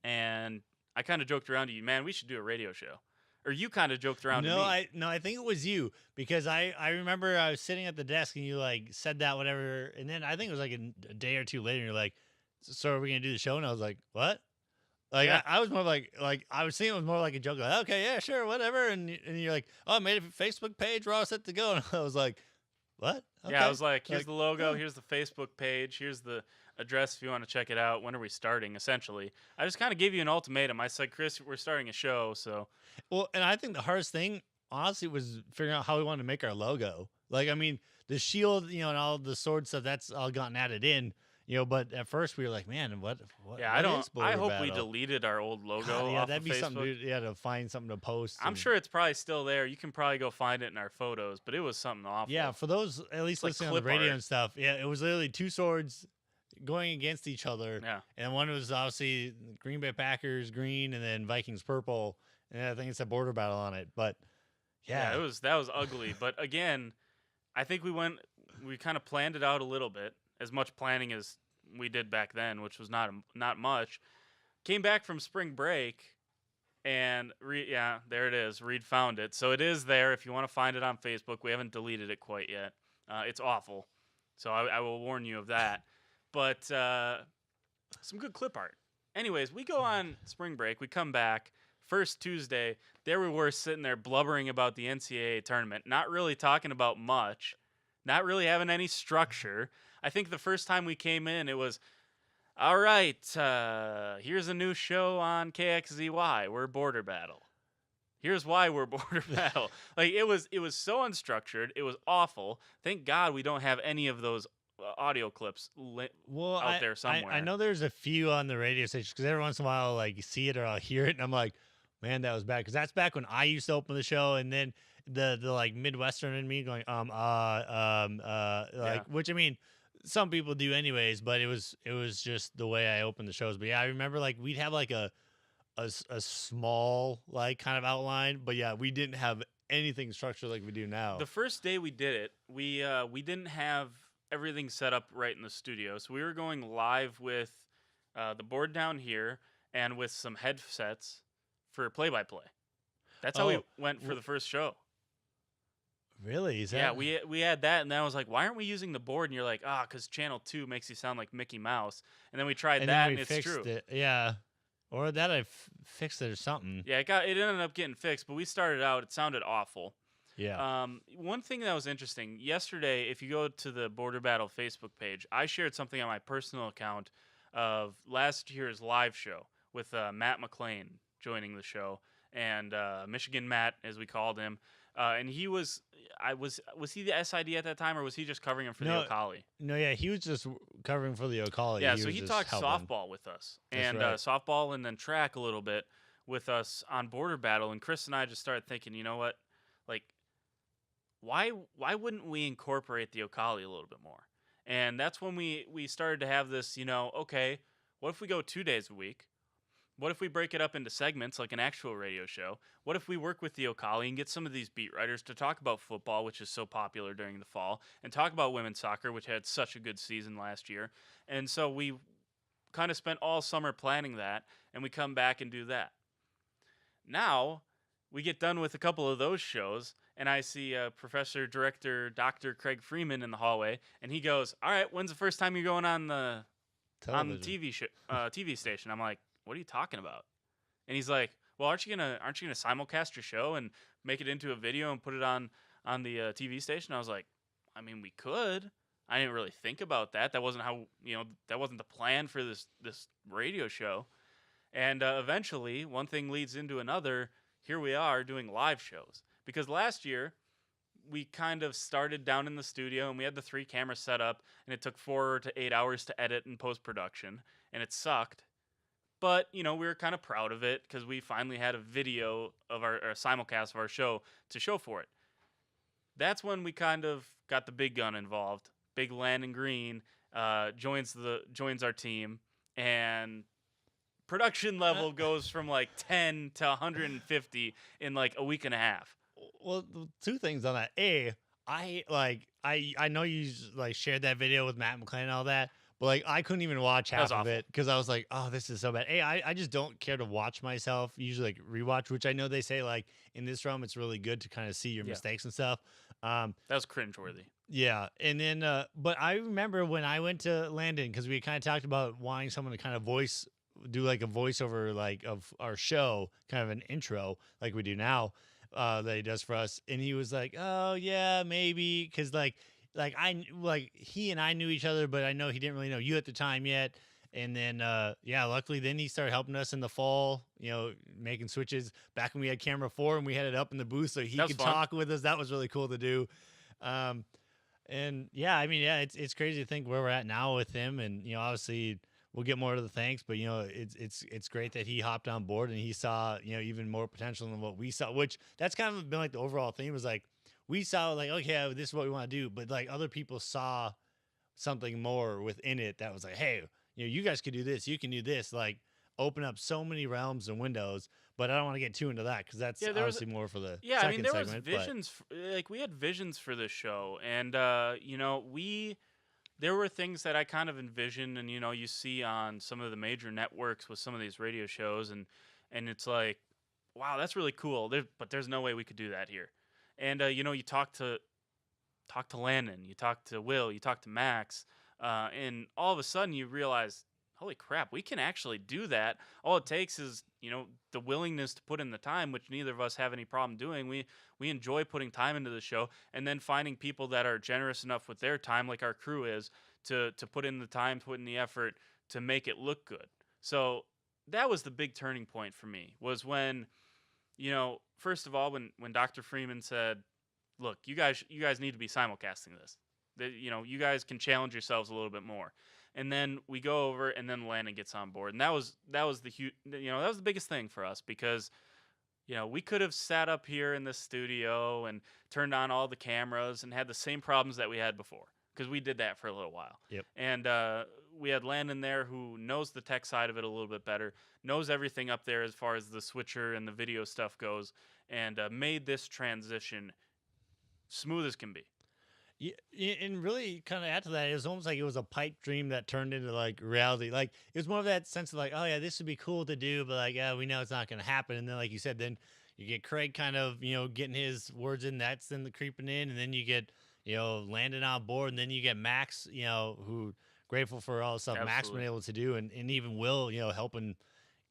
And I kind of joked around to you, man, we should do a radio show. Or you kind of joked around to me.
I think it was you, because I remember I was sitting at the desk and you like said that, whatever. And then I think it was like a day or two later, and you're like, so are we going to do the show? And I was like, what? Like, yeah. I was more like I was thinking it was more like a joke. Like, okay, yeah, sure, whatever. And you're like, oh, I made a Facebook page. We're all set to go. And I was like, what? Okay.
Yeah, I was like, here's the logo. Here's the Facebook page. Here's the address if you want to check it out. When are we starting, essentially? I just kind of gave you an ultimatum. I said, Chris, we're starting a show, so.
Well, and I think the hardest thing, honestly, was figuring out how we wanted to make our logo. Like, I mean, the shield, and all the sword stuff, that's all gotten added in. But at first we were like, man, what
Yeah,
what
I
is
I
Border
hope we
Battle?
deleted our old logo.
God, yeah,
off
that'd
of
be something.
Facebook.
To find something to post.
I'm
and-
sure it's probably still there. You can probably go find it in our photos, but it was something awful.
Yeah, for those at least
like
listening on the
clip
radio
art.
and stuff. Yeah, it was literally two swords going against each other.
Yeah.
And one was obviously Green Bay Packers green and then Vikings purple. And I think it's a Border Battle on it. But yeah,
that was ugly. But again, I think we kind of planned it out a little bit, as much planning as we did back then, which was not much. Came back from spring break, and there it is. Reed found it, so it is there. If you want to find it on Facebook, we haven't deleted it quite yet. It's awful, so I will warn you of that. But some good clip art. Anyways, we go on spring break. We come back. First Tuesday, there we were sitting there blubbering about the NCAA tournament, not really talking about much, not really having any structure. I think the first time we came in, it was, all right, here's a new show on KXZY. We're Border Battle. Here's why we're Border Battle. Like it was so unstructured. It was awful. Thank God we don't have any of those audio clips out there somewhere.
I know there's a few on the radio station because every once in a while, like you see it or I'll hear it, and I'm like, man, that was bad. Because that's back when I used to open the show, and then the like Midwestern in me going which I mean, some people do anyways, but it was just the way I opened the shows. But yeah, I remember like we'd have like a small like kind of outline, but yeah, we didn't have anything structured like we do now.
The first day we did it, we didn't have everything set up right in the studio, so we were going live with the board down here and with some headsets for play-by-play. That's how we went for the first show.
Really? Is that...
Yeah, we had that, and then I was like, why aren't we using the board? And you're like, because Channel 2 makes you sound like Mickey Mouse. And then we tried that, and it's true.
It. Yeah. Or that I fixed it or something.
Yeah, it ended up getting fixed, but we started out, it sounded awful.
Yeah.
One thing that was interesting, yesterday, if you go to the Border Battle Facebook page, I shared something on my personal account of last year's live show with Matt McClain joining the show, and Michigan Matt, as we called him. And he was he the SID at that time, or was he just covering him for the Ocali?
No, yeah, he was just covering for the Ocali.
Yeah, so he talked softball with us, and softball, and then track a little bit with us on Border Battle. And Chris and I just started thinking, you know what, like, why wouldn't we incorporate the Ocali a little bit more? And that's when we started to have this, okay, what if we go 2 days a week? What if we break it up into segments like an actual radio show? What if we work with the Ocali and get some of these beat writers to talk about football, which is so popular during the fall, and talk about women's soccer, which had such a good season last year? And so we kind of spent all summer planning that, and we come back and do that. Now, we get done with a couple of those shows, and I see Professor Director Dr. Craig Freeman in the hallway, and he goes, all right, when's the first time you're going on the TV station? I'm like, what are you talking about? And he's like, well, aren't you gonna simulcast your show and make it into a video and put it on the TV station? I was like, I mean, we could. I didn't really think about that. That wasn't how, that wasn't the plan for this radio show. And eventually, one thing leads into another. Here we are doing live shows. Because last year, we kind of started down in the studio, and we had the 3 cameras set up, and it took 4 to 8 hours to edit and post-production, and it sucked. But, we were kind of proud of it because we finally had a video of our simulcast of our show to show for it. That's when we kind of got the big gun involved. Big Landon Green joins our team, and production level goes from like 10 to 150 in like a week and a half.
Well, 2 things on that. I know you like shared that video with Matt McClain and all that. But like I couldn't even watch half of it because I was like, oh, this is so bad. I just don't care to watch myself. Usually like rewatch, which I know they say like in this realm it's really good to kind of see your mistakes and stuff.
That was cringeworthy.
Yeah, and then but I remember when I went to Landon because we kind of talked about wanting someone to kind of do like a voiceover like of our show, kind of an intro like we do now that he does for us, and he was like, oh yeah, maybe because he and I knew each other, but I know he didn't really know you at the time yet. And then, luckily then he started helping us in the fall, making switches back when we had camera 4 and we had it up in the booth so he could talk with us. That was really cool to do. And And yeah, I mean, yeah, it's crazy to think where we're at now with him, and obviously we'll get more to the thanks, but it's great that he hopped on board and he saw even more potential than what we saw, which that's kind of been like the overall theme was like we saw like, okay, this is what we want to do, but like other people saw something more within it that was like, hey, you guys could do this, you can do this, like open up so many realms and windows. But I don't want to get too into that because that's obviously more for the second
I mean, there
segment,
was visions, like we had visions for this show, and there were things that I kind of envisioned, and you see on some of the major networks with some of these radio shows, and it's like, wow, that's really cool. But there's no way we could do that here. And you talk to Landon, you talk to Will, you talk to Max, and all of a sudden you realize, holy crap, we can actually do that. All it takes is, the willingness to put in the time, which neither of us have any problem doing. We enjoy putting time into the show, and then finding people that are generous enough with their time, like our crew is, to put in the time, put in the effort to make it look good. So that was the big turning point for me, was when, first of all, when Dr. Freeman said, look, you guys need to be simulcasting this. You guys can challenge yourselves a little bit more. And then we go over, and then Landon gets on board, and that was the huge, that was the biggest thing for us, because we could have sat up here in this studio and turned on all the cameras and had the same problems that we had before, because we did that for a little while.
Yep.
And we had Landon there who knows the tech side of it a little bit better, knows everything up there as far as the switcher and the video stuff goes, and made this transition smooth as can be.
Yeah, and really kind of add to that, it was almost like it was a pipe dream that turned into like reality. Like it was more of that sense of like, oh yeah, this would be cool to do, but like, yeah, we know it's not going to happen. And then, like you said, then you get Craig kind of, getting his words in, that's then the creeping in, and then you get, Landon on board, and then you get Max, who grateful for all the stuff Max been able to do, and even Will, helping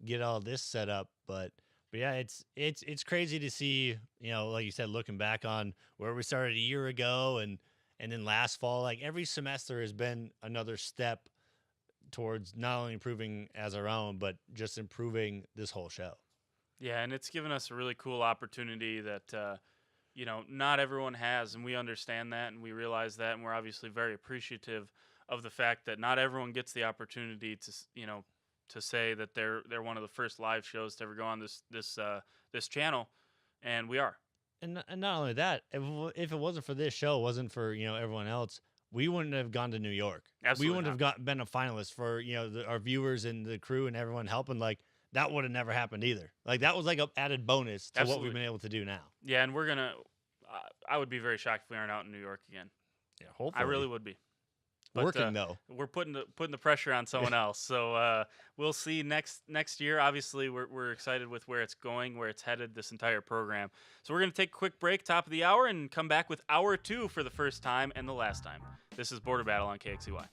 get all this set up. But yeah, it's crazy to see, like you said, looking back on where we started a year ago, and then last fall, like every semester has been another step towards not only improving as our own, but just improving this whole show.
Yeah, and it's given us a really cool opportunity that, not everyone has, and we understand that, and we realize that, and we're obviously very appreciative of the fact that not everyone gets the opportunity to, to say that they're one of the first live shows to ever go on this channel, and we are.
And not only that, if it wasn't for this show, it wasn't for everyone else, we wouldn't have gone to New York.
Absolutely
we wouldn't have been a finalist for our viewers and the crew and everyone helping. Like that would have never happened either. Like that was like an added bonus to what we've been able to do now.
Yeah, and we're gonna. I would be very shocked if we aren't out in New York again.
Yeah, hopefully.
I really would be. But,
working though,
we're putting the pressure on someone else. So we'll see next year. Obviously, we're excited with where it's going, where it's headed, this entire program. So we're gonna take a quick break, top of the hour, and come back with hour 2 for the first time and the last time. This is Border Battle on KXCY.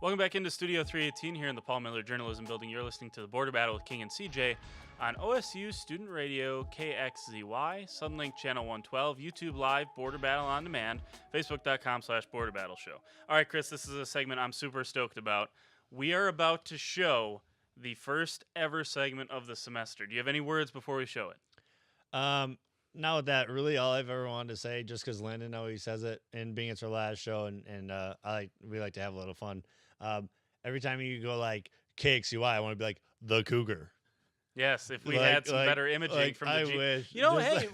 Welcome back into Studio 318 here in the Paul Miller Journalism Building. You're listening to The Border Battle with King and CJ on OSU Student Radio KXZY, Sunlink Channel 112, YouTube Live, Border Battle on Demand, Facebook.com/Border Battle Show. All right, Chris, this is a segment I'm super stoked about. We are about to show the first ever segment of the semester. Do you have any words before we show it?
Now that really all I've ever wanted to say, just because Landon always says it, and being it's our last show, and we like to have a little fun. Every time you go like KXUY, I want to be like the Cougar.
Yes, if we had some better imaging from the GM.
Wish.
You know, hey,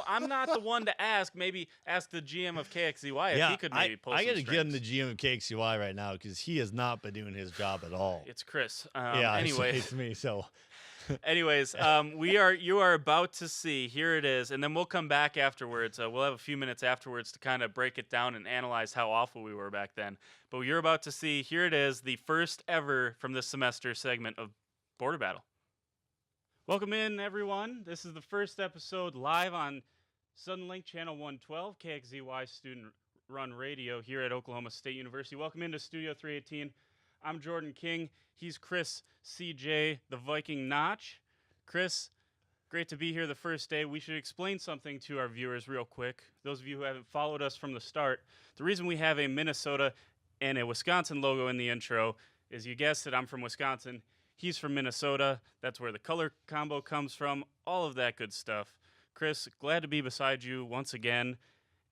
I'm not the one to ask. Maybe ask the GM of KXUY if he could maybe pull some
I got to
strings.
get him the GM of KXUY right now because he has not been doing his job at all.
It's Chris.
Anyway, it's me. So.
Anyways, you are about to see. Here it is, and then we'll come back afterwards. We'll have a few minutes afterwards to kind of break it down and analyze how awful we were back then. But you're about to see. Here it is, the first ever from this semester segment of Border Battle. Welcome in, everyone. This is the first episode live on Sunlink Channel 112, KXZY student-run radio here at Oklahoma State University. Welcome into Studio 318. I'm Jordan King. He's Chris CJ, the Viking Notch. Chris, great to be here the first day. We should explain something to our viewers real quick. Those of you who haven't followed us from the start, the reason we have a Minnesota and a Wisconsin logo in the intro is, you guessed it, I'm from Wisconsin. He's from Minnesota. That's where the color combo comes from, all of that good stuff. Chris, glad to be beside you once again.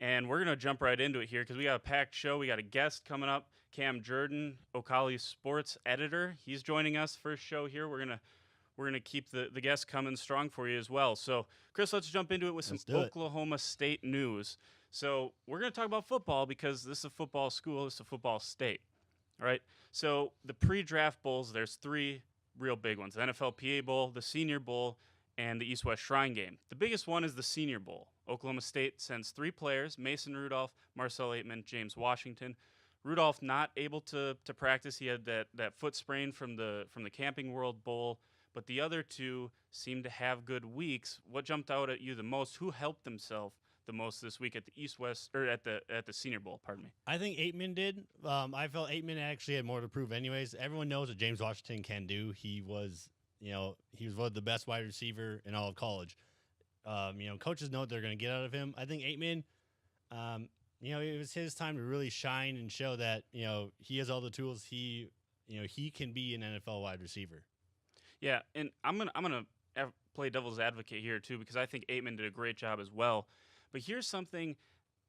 And we're going to jump right into it here because we got a packed show. We got a guest coming up, Cam Jordan, Ocali's sports editor. He's joining us first show here. We're gonna keep the guests coming strong for you as well. So, Chris, let's jump into it with some Oklahoma State news. So, we're going to talk about football because this is a football school. This is a football state. All right. So, the pre-draft bowls, there's three real big ones: the NFLPA Bowl, the Senior Bowl, and the East-West Shrine Game. The biggest one is the Senior Bowl. Oklahoma State sends three players: Mason Rudolph, Marcel Aitman, James Washington. Rudolph not able to practice. He had that foot sprain from the Camping World Bowl, but the other two seemed to have good weeks. What jumped out at you the most? Who helped themselves the most this week at the East-West or at the Senior Bowl? Pardon me.
I think Aitman did. I felt Aitman actually had more to prove. Anyways, everyone knows what James Washington can do. He was one of the best wide receiver in all of college. Coaches know what they're going to get out of him. I think Aitman, it was his time to really shine and show that, he has all the tools. He can be an NFL wide receiver.
Yeah, and I'm gonna play devil's advocate here too, because I think Aitman did a great job as well. But here's something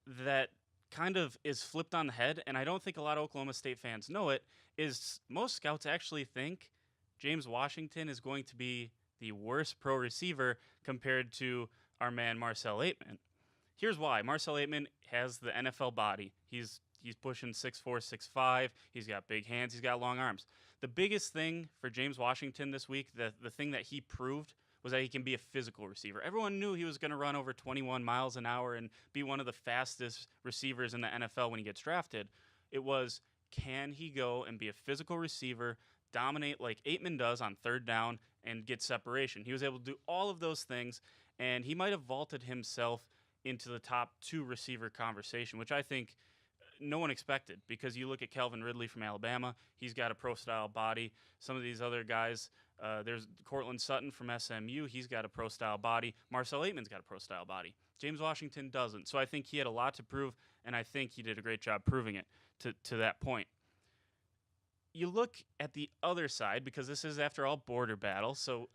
that kind of is flipped on the head, and I don't think a lot of Oklahoma State fans know it, is most scouts actually think James Washington is going to be the worst pro receiver compared to our man Marcel Aitman. Here's why. Marcel Aitman has the NFL body. He's pushing 6'4", 6'5". He's got big hands. He's got long arms. The biggest thing for James Washington this week, the thing that he proved, was that he can be a physical receiver. Everyone knew he was going to run over 21 miles an hour and be one of the fastest receivers in the NFL when he gets drafted. It was, can he go and be a physical receiver, dominate like Aitman does on third down, and get separation? He was able to do all of those things, and he might have vaulted himself into the top two receiver conversation, which I think no one expected, because you look at Calvin Ridley from Alabama. He's got a pro-style body. Some of these other guys, there's Cortland Sutton from SMU. He's got a pro-style body. Marcel Aitman's got a pro-style body. James Washington doesn't. So I think he had a lot to prove, and I think he did a great job proving it to that point. You look at the other side, because this is, after all, border battle. So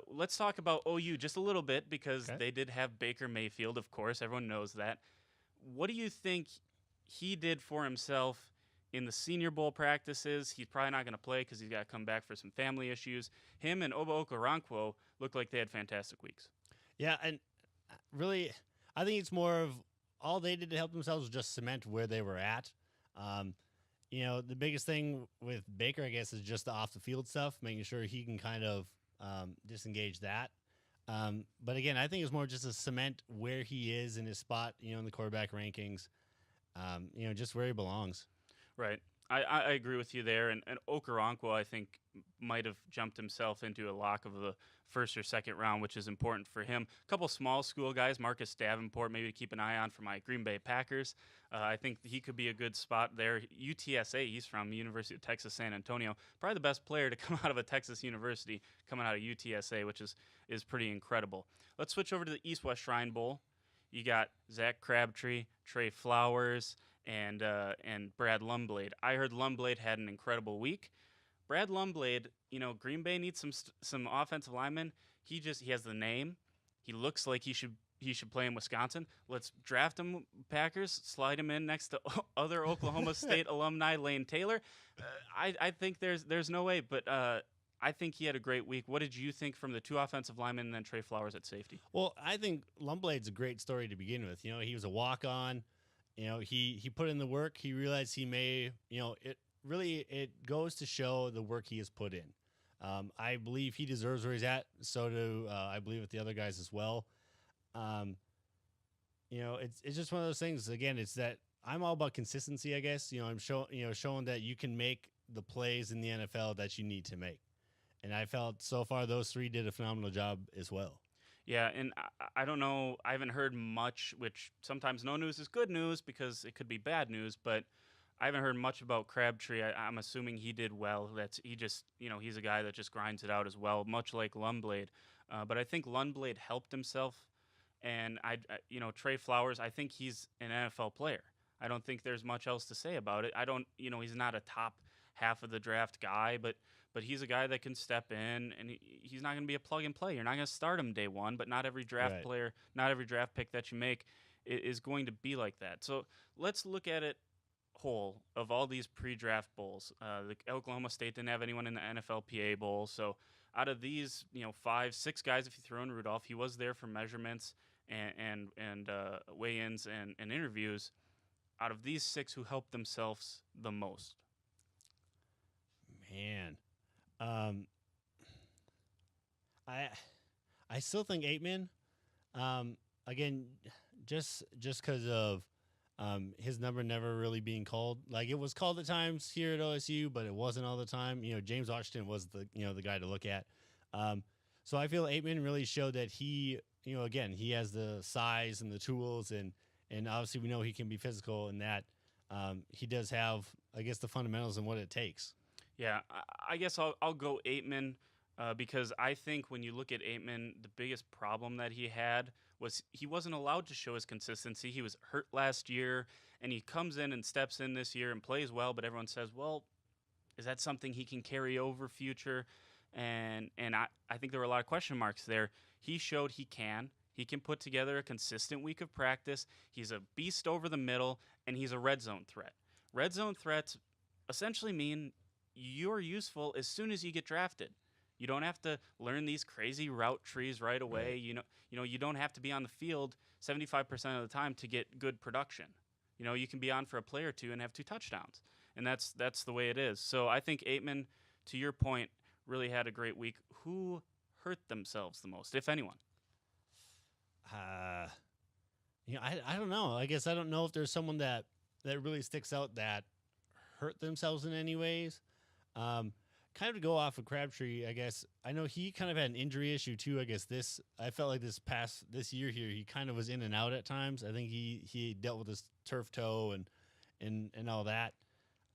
let's talk about OU just a little bit, because they did have Baker Mayfield, of course. Everyone knows that. What do you think he did for himself in the Senior Bowl practices? He's probably not going to play because he's got to come back for some family issues. Him and Oba Okoronkwo looked like they had fantastic weeks.
Yeah, and really, I think it's more of all they did to help themselves was just cement where they were at. The biggest thing with Baker, I guess, is just the off-the-field stuff, making sure he can kind of disengage that. But again, I think it's more just a cement where he is in his spot, in the quarterback rankings, just where he belongs.
Right. I agree with you there. And Okoronkwo, I think, might have jumped himself into a lock of the first or second round, which is important for him. A couple small school guys, Marcus Davenport, maybe to keep an eye on for my Green Bay Packers. I think he could be a good spot there. UTSA, he's from University of Texas San Antonio. Probably the best player to come out of a Texas university coming out of UTSA, which is pretty incredible. Let's switch over to the East-West Shrine Bowl. You got Zach Crabtree, Trey Flowers, and Brad Lumblade. I heard Lumblade had an incredible week. Brad Lumblade, Green Bay needs some offensive linemen. He has the name. He looks like he should play in Wisconsin. Let's draft him, Packers. Slide him in next to other Oklahoma State alumni, Lane Taylor. I think there's no way, but I think he had a great week. What did you think from the two offensive linemen and then Trey Flowers at safety?
Well, I think Lumblade's a great story to begin with. He was a walk-on. He put in the work. He realized he may, it goes to show the work he has put in. I believe he deserves where he's at. So do I believe with the other guys as well. It's just one of those things. Again, it's that I'm all about consistency, I guess. I'm showing that you can make the plays in the NFL that you need to make. And I felt so far those three did a phenomenal job as well.
Yeah, and I don't know. I haven't heard much, which sometimes no news is good news because it could be bad news, but I haven't heard much about Crabtree. I'm assuming he did well. He's a guy that just grinds it out as well, much like Lumblade. But I think Lumblade helped himself, and Trey Flowers, I think he's an NFL player. I don't think there's much else to say about it. He's not a top half of the draft guy, but he's a guy that can step in, and he's not going to be a plug and play. You're not going to start him day one, but not every draft player, not every draft pick that you make is going to be like that. So let's look at it whole of all these pre-draft bowls. The Oklahoma State didn't have anyone in the NFLPA bowl, so out of these, 5-6 guys, if you throw in Rudolph, he was there for measurements and weigh-ins and interviews. Out of these 6, who helped themselves the most?
Man. I still think Aitman, again, just because of his number never really being called. Like, it was called at times here at OSU, but it wasn't all the time. James Washington was the guy to look at. So I feel Aitman really showed that he, again, he has the size and the tools, and obviously we know he can be physical, and that he does have, I guess, the fundamentals and what it takes.
Yeah, I guess I'll go Aitman because I think when you look at Aitman, the biggest problem that he had was he wasn't allowed to show his consistency. He was hurt last year, and he comes in and steps in this year and plays well, but everyone says, well, is that something he can carry over future? And I think there were a lot of question marks there. He showed he can. He can put together a consistent week of practice. He's a beast over the middle, and he's a red zone threat. Red zone threats essentially mean you're useful as soon as you get drafted. You don't have to learn these crazy route trees right away. Right. You don't have to be on the field 75% of the time to get good production. You can be on for a play or two and have 2 touchdowns, and that's the way it is. So I think Aitman, to your point, really had a great week. Who hurt themselves the most, if anyone?
I don't know. I guess I don't know if there's someone that really sticks out that hurt themselves in any ways. Kind of to go off of Crabtree, I guess, I know he kind of had an injury issue too. I guess I felt like this year here, he kind of was in and out at times. I think he dealt with his turf toe and all that.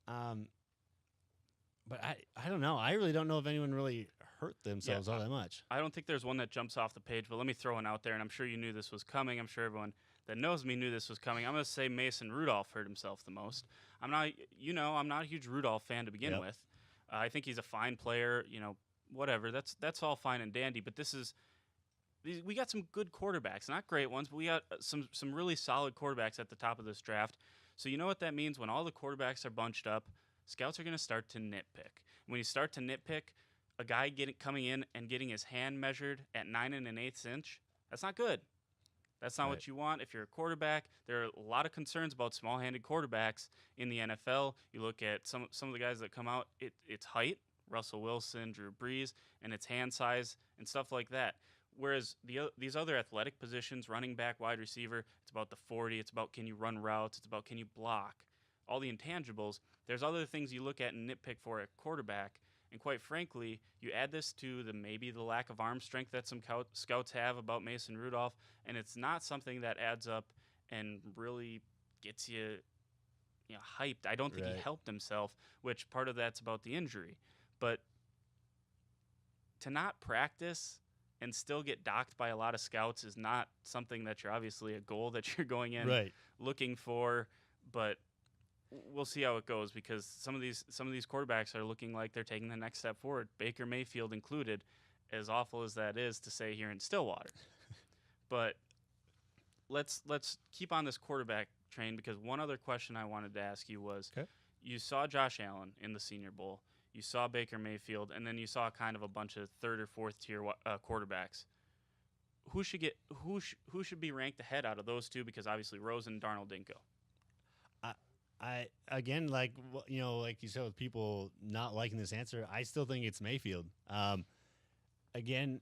But I don't know. I really don't know if anyone really hurt themselves all that much.
I don't think there's one that jumps off the page, but let me throw one out there, and I'm sure you knew this was coming. I'm sure everyone that knows me knew this was coming. I'm going to say Mason Rudolph hurt himself the most. I'm not a huge Rudolph fan to begin with. I think he's a fine player, whatever. That's all fine and dandy, but we got some good quarterbacks, not great ones, but we got some really solid quarterbacks at the top of this draft. So you know what that means? When all the quarterbacks are bunched up, scouts are going to start to nitpick. When you start to nitpick, a guy coming in and getting his hand measured at 9 1/8 inch, that's not good. That's not what you want. If you're a quarterback, there are a lot of concerns about small-handed quarterbacks in the NFL. You look at some of the guys that come out, it's height, Russell Wilson, Drew Brees, and it's hand size and stuff like that. Whereas these other athletic positions, running back, wide receiver, it's about the 40. It's about can you run routes. It's about can you block. All the intangibles, there's other things you look at and nitpick for at quarterback. And quite frankly, you add this to maybe the lack of arm strength that some scouts have about Mason Rudolph, and it's not something that adds up and really gets you hyped. I don't think he helped himself, which part of that's about the injury. But to not practice and still get docked by a lot of scouts is not something that you're obviously a goal that you're going in looking for. But we'll see how it goes, because some of these quarterbacks are looking like they're taking the next step forward, Baker Mayfield included, as awful as that is to say here in Stillwater. But let's keep on this quarterback train, because one other question I wanted to ask you was, you saw Josh Allen in the Senior Bowl, you saw Baker Mayfield, and then you saw kind of a bunch of third or fourth tier quarterbacks. Who should be ranked ahead out of those two? Because obviously Rosen and Darnold didn't go.
I again, like you said, with people not liking this answer, I still think it's Mayfield. Again,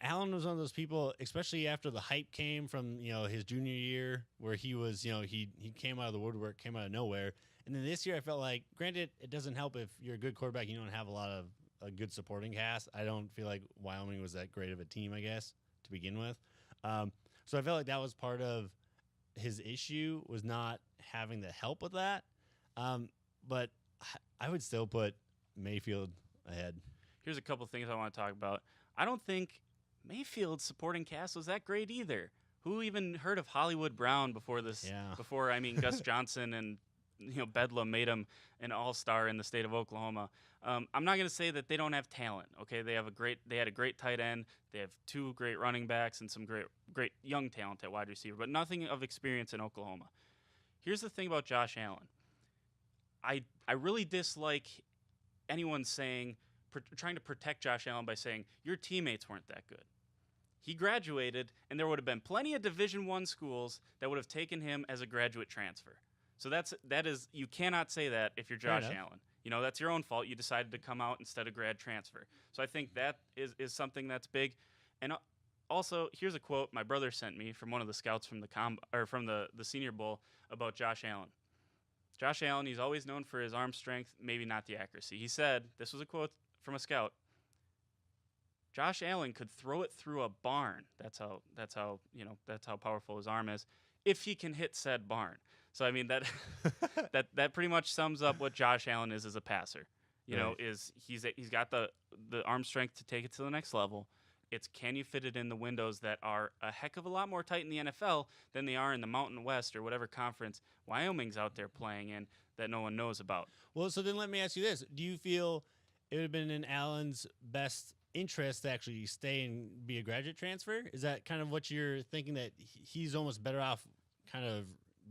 Allen was one of those people, especially after the hype came from his junior year, where he was he came out of the woodwork, came out of nowhere, and then this year I felt like, granted, it doesn't help if you're a good quarterback, you don't have a lot of a good supporting cast. I don't feel like Wyoming was that great of a team, I guess, to begin with. So I felt like that was part of his issue, was not having the help with that. But I would still put Mayfield ahead.
Here's a couple things I want to talk about. I don't think Mayfield's supporting cast was that great either. Who even heard of Hollywood Brown before this? Yeah. Before, Gus Johnson and Bedlam made him an all-star in the state of Oklahoma. I'm not going to say that they don't have talent. Okay, they had a great tight end. They have two great running backs and some great young talent at wide receiver, but nothing of experience in Oklahoma. Here's the thing about Josh Allen. I really dislike anyone trying to protect Josh Allen by saying your teammates weren't that good. He graduated, and there would have been plenty of Division I schools that would have taken him as a graduate transfer. So that is you cannot say that if you're Josh Allen. That's your own fault. You decided to come out instead of grad transfer. So I think that is something that's big. And also, here's a quote my brother sent me from one of the scouts from the Senior Bowl about Josh Allen. Josh Allen, he's always known for his arm strength, maybe not the accuracy. He said, this was a quote from a scout, Josh Allen could throw it through a barn. That's how powerful his arm is, if he can hit said barn. So I mean that that pretty much sums up what Josh Allen is as a passer. He's got the arm strength to take it to the next level. It's can you fit it in the windows that are a heck of a lot more tight in the NFL than they are in the Mountain West or whatever conference Wyoming's out there playing in that no one knows about.
Well, so then let me ask you this. Do you feel it would have been in Allen's best interest to actually stay and be a graduate transfer? Is that kind of what you're thinking, that he's almost better off kind of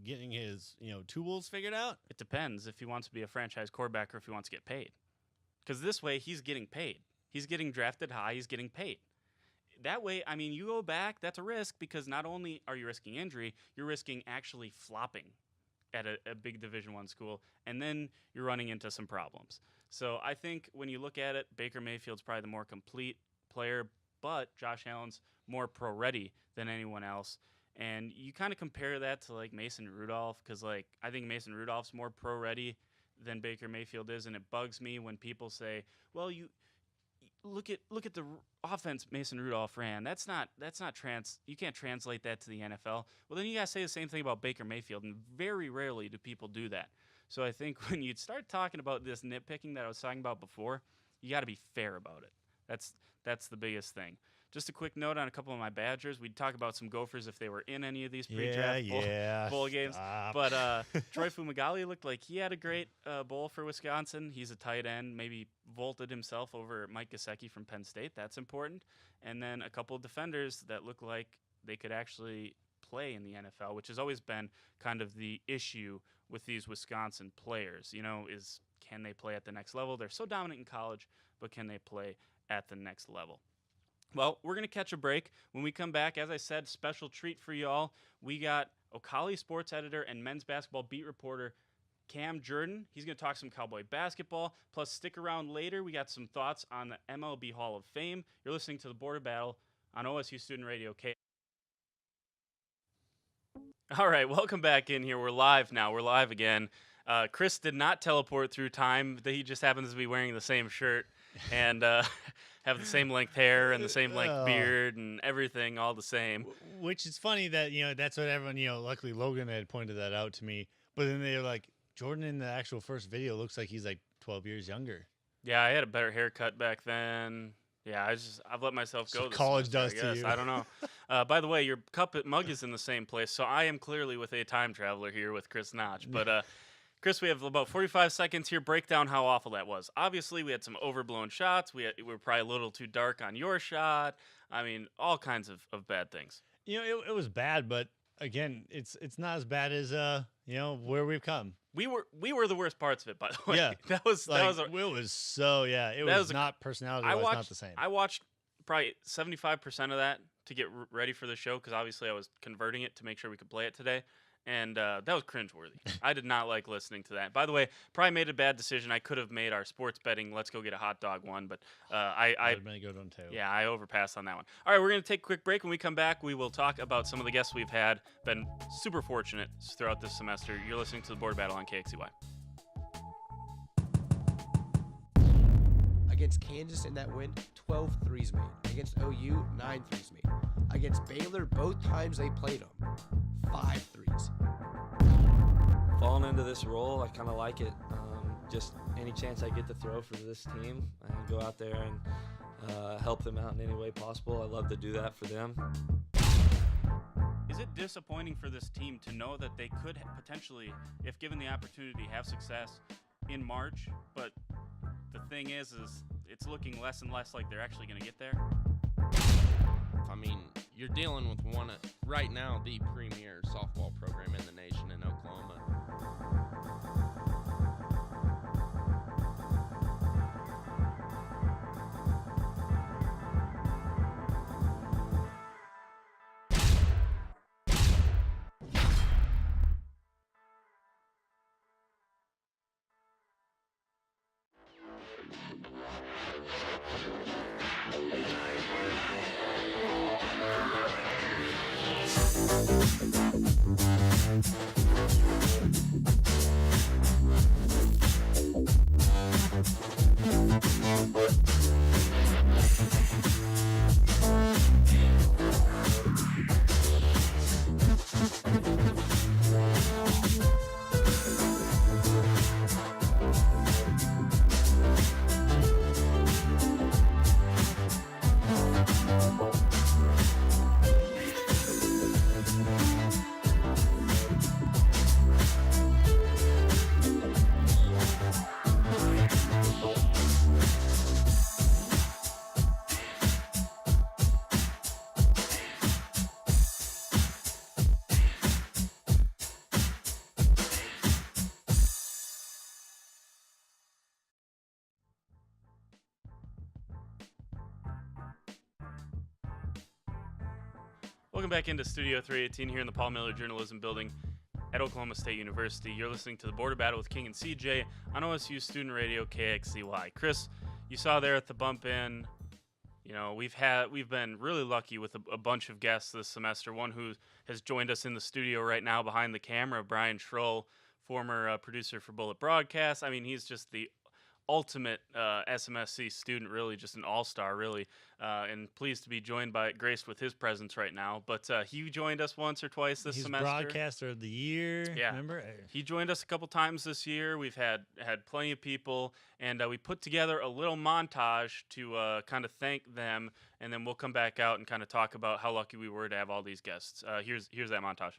getting his tools figured out?
It depends if he wants to be a franchise quarterback or if he wants to get paid. Because this way he's getting paid. He's getting drafted high. He's getting paid. That way, you go back, that's a risk, because not only are you risking injury, you're risking actually flopping at a big Division I school, and then you're running into some problems. So I think when you look at it, Baker Mayfield's probably the more complete player, but Josh Allen's more pro-ready than anyone else. And you kind of compare that to like Mason Rudolph, because I think Mason Rudolph's more pro-ready than Baker Mayfield is, and it bugs me when people say, well, you look at the offense Mason Rudolph ran. You can't translate that to the NFL. Well, then you gotta say the same thing about Baker Mayfield, and very rarely do people do that. So I think when you start talking about this nitpicking that I was talking about before, you got to be fair about it. That's the biggest thing. Just a quick note on a couple of my Badgers. We'd talk about some Gophers if they were in any of these pre-draft bowl games. But Troy Fumagalli looked like he had a great bowl for Wisconsin. He's a tight end, maybe vaulted himself over Mike Gesicki from Penn State. That's important. And then a couple of defenders that look like they could actually play in the NFL, which has always been kind of the issue with these Wisconsin players, is can they play at the next level? They're so dominant in college, but can they play at the next level? Well, we're going to catch a break. When we come back, as I said, special treat for y'all. We got Ocali sports editor and men's basketball beat reporter Cam Jordan. He's going to talk some Cowboy basketball. Plus, stick around later. We got some thoughts on the MLB Hall of Fame. You're listening to the Border Battle on OSU Student Radio. All right, welcome back in here. We're live now. We're live again. Chris did not teleport through time. He just happens to be wearing the same shirt and have the same length hair and the same length beard and everything all the same.
Which is funny that, that's what everyone, luckily Logan had pointed that out to me. But then they were like, Jordan in the actual first video looks like he's like 12 years younger.
Yeah, I had a better haircut back then. Yeah, I've let myself go.
So college does
to you. I don't know. By the way, your mug is in the same place, so I am clearly with a time traveler here with Chris Notch. But Chris, we have about 45 seconds here. Break down how awful that was. Obviously, we had some overblown shots. We were probably a little too dark on your shot. I mean, all kinds of bad things.
It was bad, but again, it's not as bad as where we've come.
We were the worst parts of it, by the way.
Yeah,
it was
not personality. It was not the same.
I watched probably 75% of that to get ready for the show because obviously I was converting it to make sure we could play it today. And that was cringeworthy. I did not like listening to that. By the way, probably made a bad decision. I could have made our sports betting let's go get a hot dog one, but I overpassed on that one. All right, we're going to take a quick break. When we come back, we will talk about some of the guests we've had. Been super fortunate throughout this semester. You're listening to the Border Battle on KXCY.
Against Kansas in that win, 12 threes made. Against OU, 9 threes made. Against Baylor, both times they played them, 5 threes.
Falling into this role, I kind of like it. Just any chance I get to throw for this team and go out there and help them out in any way possible. I love to do that for them.
Is it disappointing for this team to know that they could potentially, if given the opportunity, have success in March, but the thing is it's looking less and less like they're actually going to get there?
I mean, you're dealing with one, right now, the premier softball program in the nation in Oklahoma.
Welcome back into Studio 318 here in the Paul Miller Journalism Building at Oklahoma State University. You're listening to the Border Battle with King and CJ on OSU Student Radio KXCY. Chris, you saw there at the bump in, we've been really lucky with a bunch of guests this semester. One who has joined us in the studio right now behind the camera, Brian Schroll, former producer for Bullet Broadcast. I mean, he's just the ultimate SMSC student, really, just an all-star, really, and pleased to be graced with his presence right now. But he joined us once or twice this semester.
He's Broadcaster of the Year.
Yeah,
remember?
He joined us a couple times this year. We've had plenty of people, and we put together a little montage to kind of thank them, and then we'll come back out and kind of talk about how lucky we were to have all these guests. Here's that montage.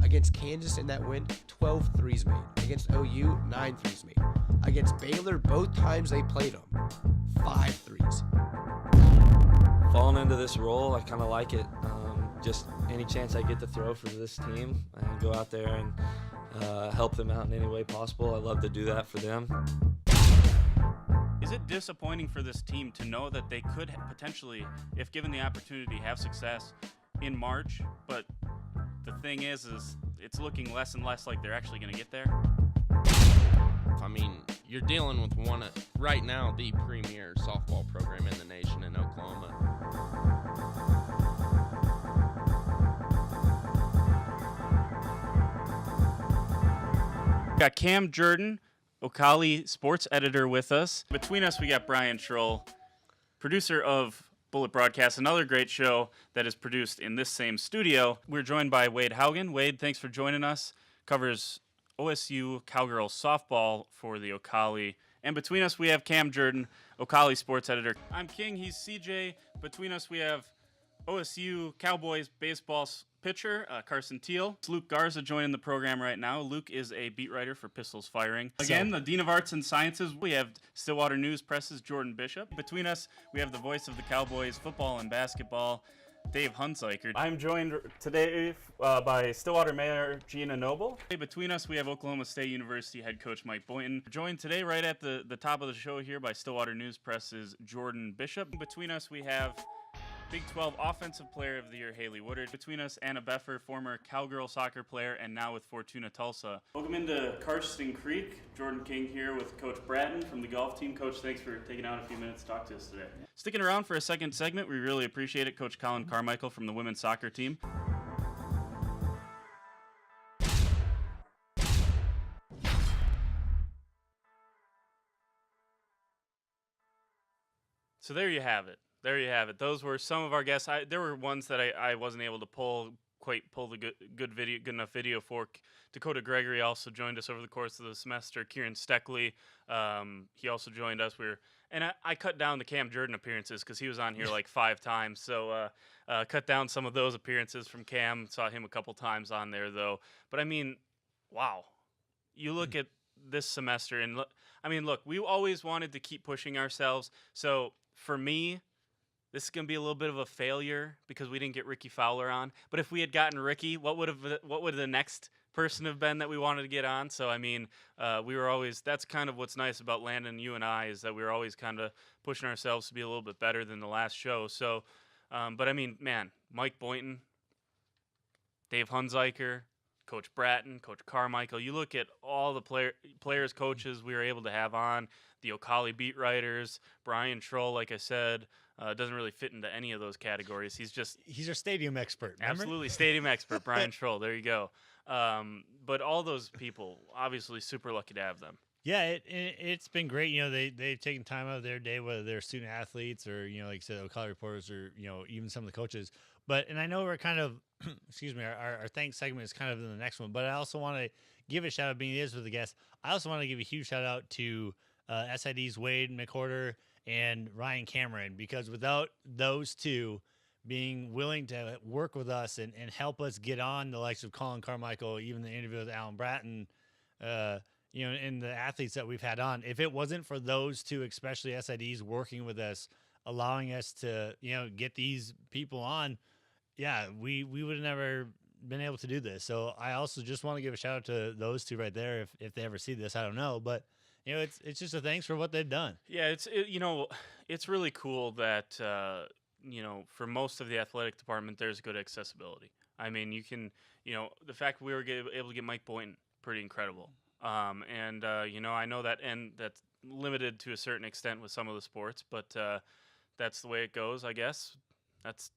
Against Kansas in that win, 12 threes made. Against OU, 9 threes made. Against Baylor, both times they played them, 5 threes.
Falling into this role, I kind of like it. Just any chance I get to throw for this team and go out there and help them out in any way possible. I love to do that for them.
Is it disappointing for this team to know that they could potentially, if given the opportunity, have success in March, but the thing is it's looking less and less like they're actually going to get there?
I mean, you're dealing with one, right now, the premier softball program in the nation in Oklahoma.
got Cam Jordan, Ocali sports editor, with us. Between us, we got Brian Schroll, producer of Bullet Broadcast, another great show that is produced in this same studio. We're joined by Wade Haugen. Wade, thanks for joining us. Covers OSU Cowgirls softball for the Ocali. And between us, we have Cam Jordan, Ocali sports editor. I'm King, he's CJ. Between us, we have OSU Cowboys baseball pitcher, Carson Teal. It's Luke Garza joining the program right now. Luke is a beat writer for Pistols Firing. Again, the Dean of Arts and Sciences, we have Stillwater News Press's Jordan Bishop. Between us, we have the voice of the Cowboys football and basketball, Dave Hunziker. I'm joined today by Stillwater Mayor Gina Noble. Between us, we have Oklahoma State University head coach Mike Boynton. Joined today right at the top of the show here by Stillwater News Press's Jordan Bishop. Between us, we have Big 12 Offensive Player of the Year, Haley Woodard. Between us, Anna Beffer, former Cowgirl soccer player and now with Fortuna Tulsa. Welcome into Karsten Creek. Jordan King here with Coach Bratton from the golf team. Coach, thanks for taking out a few minutes to talk to us today. Sticking around for a second segment, we really appreciate it. Coach Colin Carmichael from the women's soccer team. So there you have it. There you have it. Those were some of our guests. There were ones that I wasn't able to pull the good enough video for. Dakota Gregory also joined us over the course of the semester. Kieran Steckley, he also joined us. I cut down the Cam Jordan appearances because he was on here like 5 times. So cut down some of those appearances from Cam. Saw him a couple times on there though. But I mean, wow. You look at this semester and look, we always wanted to keep pushing ourselves. So for me, this is going to be a little bit of a failure because we didn't get Ricky Fowler on. But if we had gotten Ricky, what would the next person have been that we wanted to get on? So, I mean, we were always – that's kind of what's nice about Landon, you and I, is that we were always kind of pushing ourselves to be a little bit better than the last show. So, but, I mean, man, Mike Boynton, Dave Hunziker, Coach Bratton, Coach Carmichael. You look at all the players, coaches we were able to have on, the Ocali beat writers, Brian Schroll, like I said – doesn't really fit into any of those categories. He's
our stadium expert. Remember?
Absolutely, stadium expert, Brian Schroll. There you go. But all those people, obviously, super lucky to have them.
Yeah, it's been great. You know, they've taken time out of their day, whether they're student athletes or, you know, like you said, Ocali reporters or, you know, even some of the coaches. And I know we're kind of, excuse me, our thanks segment is kind of in the next one, but I also want to give a shout out, being it is with the guests. I also want to give a huge shout out to SID's Wade McWhorter and Ryan Cameron, because without those two being willing to work with us and help us get on the likes of Colin Carmichael, even the interview with Alan Bratton, you know, and the athletes that we've had on, if it wasn't for those two, especially SIDs working with us, allowing us to, you know, get these people on, yeah, we would have never been able to do this. So I also just want to give a shout out to those two right there. If they ever see this, I don't know, but you know, it's just a thanks for what they've done.
Yeah, you know, it's really cool that you know, for most of the athletic department, there's good accessibility. I mean, you can, you know, the fact we were able to get Mike Boynton, pretty incredible. You know, I know that, and that's limited to a certain extent with some of the sports, but that's the way it goes, I guess. That's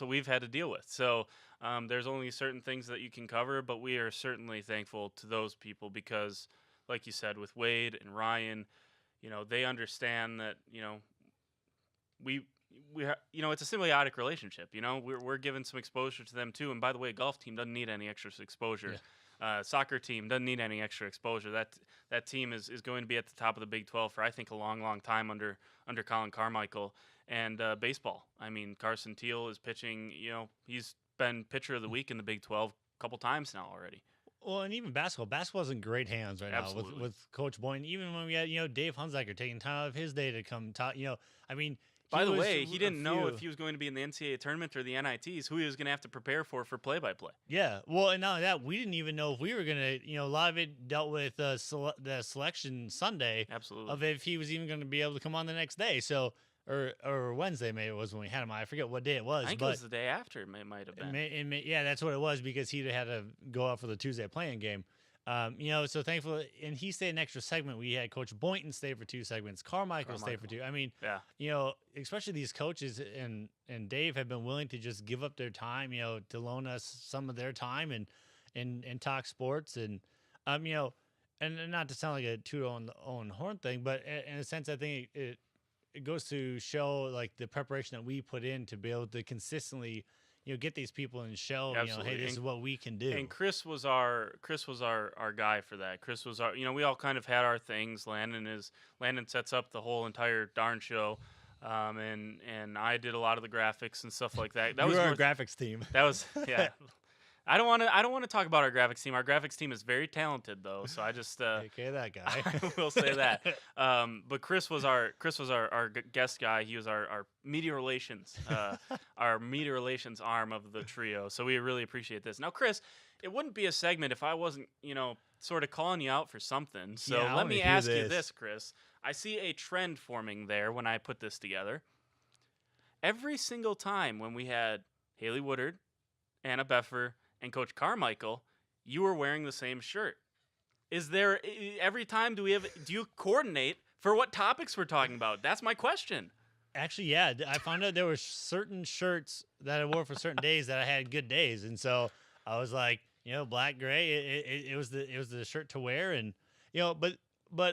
what we've had to deal with. So there's only certain things that you can cover, but we are certainly thankful to those people because, like you said, with Wade and Ryan, you know, they understand that, you know, you know, it's a symbiotic relationship. You know, we're giving some exposure to them too. And by the way, golf team doesn't need any extra exposure. Yeah. Soccer team doesn't need any extra exposure. That team is going to be at the top of the Big 12 for, I think, a long, long time under Colin Carmichael. And baseball. I mean, Carson Teal is pitching. You know, he's been pitcher of the week in the Big 12 a couple times now already.
Well, and even basketball. Basketball's in great hands right
Absolutely.
now with Coach Boynton. Even when we had, you know, Dave Hunziker taking time out of his day to come talk, you know, I mean.
By the way, he didn't know if he was going to be in the NCAA tournament or the NITs, who he was going to have to prepare for play-by-play.
Yeah, well, and not only that, we didn't even know if we were going to, you know, a lot of it dealt with the selection Sunday.
Absolutely.
Of if he was even going to be able to come on the next day. So, or Wednesday maybe it was when we had him. I forget what day it was.
I think it was the day after. It might have been.
Yeah, that's what it was because he had to go out for the Tuesday playing game. You know, so thankful, and he stayed an extra segment. We had Coach Boynton stay for 2 segments. Carmichael stayed for 2. I mean,
yeah,
you know, especially these coaches and Dave have been willing to just give up their time, you know, to loan us some of their time and talk sports. And You know, and not to sound like a toot on the own horn thing, but in a sense, I think it goes to show like the preparation that we put in to be able to consistently, you know, get these people and show,
Absolutely.
you know, hey, this is what we can do.
And Chris was our guy for that. Chris was our, you know, we all kind of had our things. Landon sets up the whole entire darn show. And I did a lot of the graphics and stuff like that. That
you
was
were our graphics team.
That was yeah. I don't want to talk about our graphics team. Our graphics team is very talented though, so I just
okay, that guy.
I will say that. But Chris was our guest guy. He was our media relations arm of the trio. So we really appreciate this. Now, Chris, it wouldn't be a segment if I wasn't, you know, sort of calling you out for something. So
Yeah, I
let
wanna
me
hear
ask you
this.
this, Chris. I see a trend forming there when I put this together. Every single time when we had Haley Woodard, Anna Beffer, and Coach Carmichael, you were wearing the same shirt. Is there every time do you coordinate for what topics we're talking about? That's my question.
Actually, yeah, I found out there were certain shirts that I wore for certain days that I had good days, and so I was like, you know, black, gray. It was the shirt to wear, and you know, but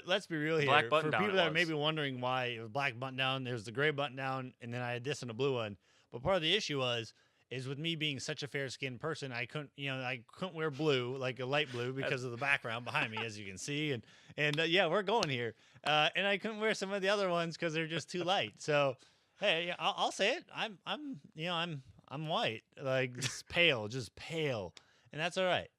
let's be real here.
Black button
for
down
people
it
that are
was.
maybe wondering why it was black button down, there's the gray button down, and then I had this and a blue one. But part of the issue is with me being such a fair-skinned person, I couldn't wear blue, like a light blue, because of the background behind me, as you can see, and yeah, we're going here, and I couldn't wear some of the other ones because they're just too light. So, hey, yeah, I'll say it. I'm white, like just pale, and that's all right.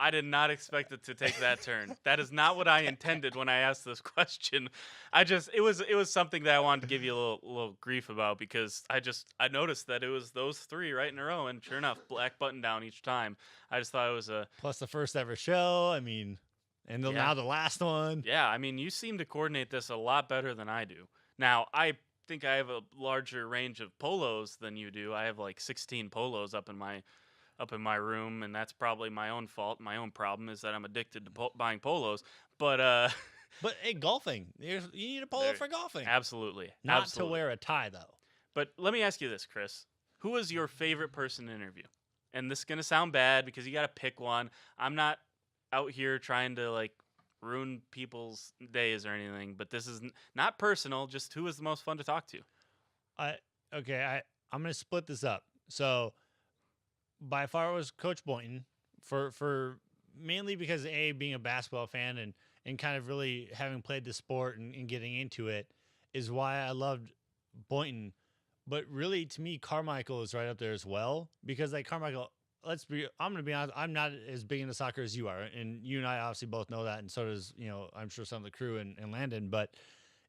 I did not expect it to take that turn. That is not what I intended when I asked this question. It was something that I wanted to give you a little grief about because I noticed that it was those three right in a row, and sure enough, black button down each time. I just thought it was
plus the first ever show. I mean, and now the last one.
Yeah, I mean, you seem to coordinate this a lot better than I do. Now, I think I have a larger range of polos than you do. I have like 16 polos up in my room, and that's probably my own fault. My own problem is that I'm addicted to buying polos. But
hey, golfing. You need a polo for golfing.
Absolutely.
Not to wear a tie though.
But let me ask you this, Chris. Who was your favorite person to interview? And this is going to sound bad because you got to pick one. I'm not out here trying to like ruin people's days or anything, but this is not personal, just who was the most fun to talk to?
I'm going to split this up. So by far it was Coach Boynton for mainly because being a basketball fan and kind of really having played the sport and getting into it is why I loved Boynton. But really, to me, Carmichael is right up there as well because like Carmichael, I'm going to be honest, I'm not as big into soccer as you are, and you and I obviously both know that, and so does, you know, I'm sure some of the crew and Landon. But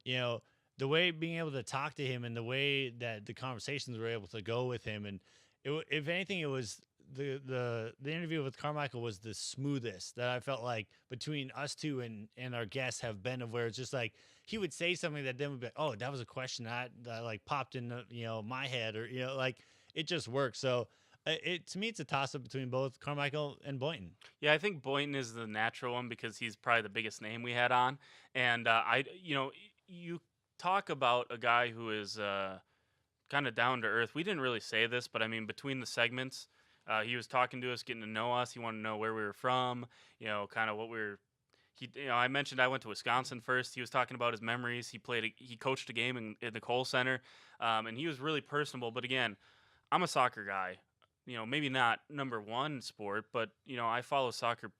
you know, the way being able to talk to him and the way that the conversations were able to go with him, and if anything, it was the interview with Carmichael was the smoothest that I felt like between us two and our guests have been, of where it's just like he would say something that then would be like, oh, that was a question that like popped in my head, or like it just works. So to me, it's a toss up between both Carmichael and Boynton.
Yeah, I think Boynton is the natural one because he's probably the biggest name we had on, and you talk about a guy who is kind of down to earth. We didn't really say this, but I mean, between the segments, he was talking to us, getting to know us. He wanted to know where we were from, kind of what we were. I mentioned I went to Wisconsin first. He was talking about his memories. He coached a game in the Kohl Center, and he was really personable. But again, I'm a soccer guy. Maybe not number one sport, but I follow soccer,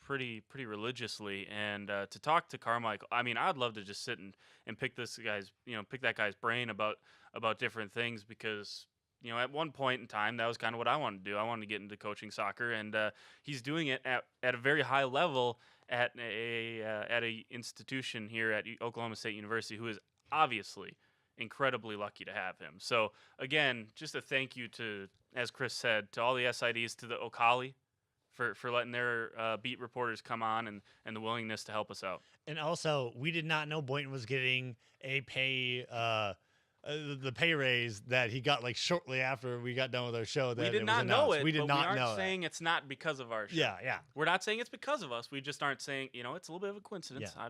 pretty religiously. And to talk to Carmichael, I mean, I'd love to just sit and pick that guy's brain about different things because. At one point in time, that was kind of what I wanted to do. I wanted to get into coaching soccer, and he's doing it at a very high level at a institution here at Oklahoma State University, who is obviously incredibly lucky to have him. So again, just a thank you to, as Chris said, to all the SIDs, to the Ocali for letting their beat reporters come on and the willingness to help us out.
And also, we did not know Boynton was getting a pay. The pay raise that he got like shortly after we got done with our show. That
we did not know it.
We did not know.
We aren't saying it's not because of our show.
Yeah.
We're not saying it's because of us. We just aren't saying it's a little bit of a coincidence. Yeah.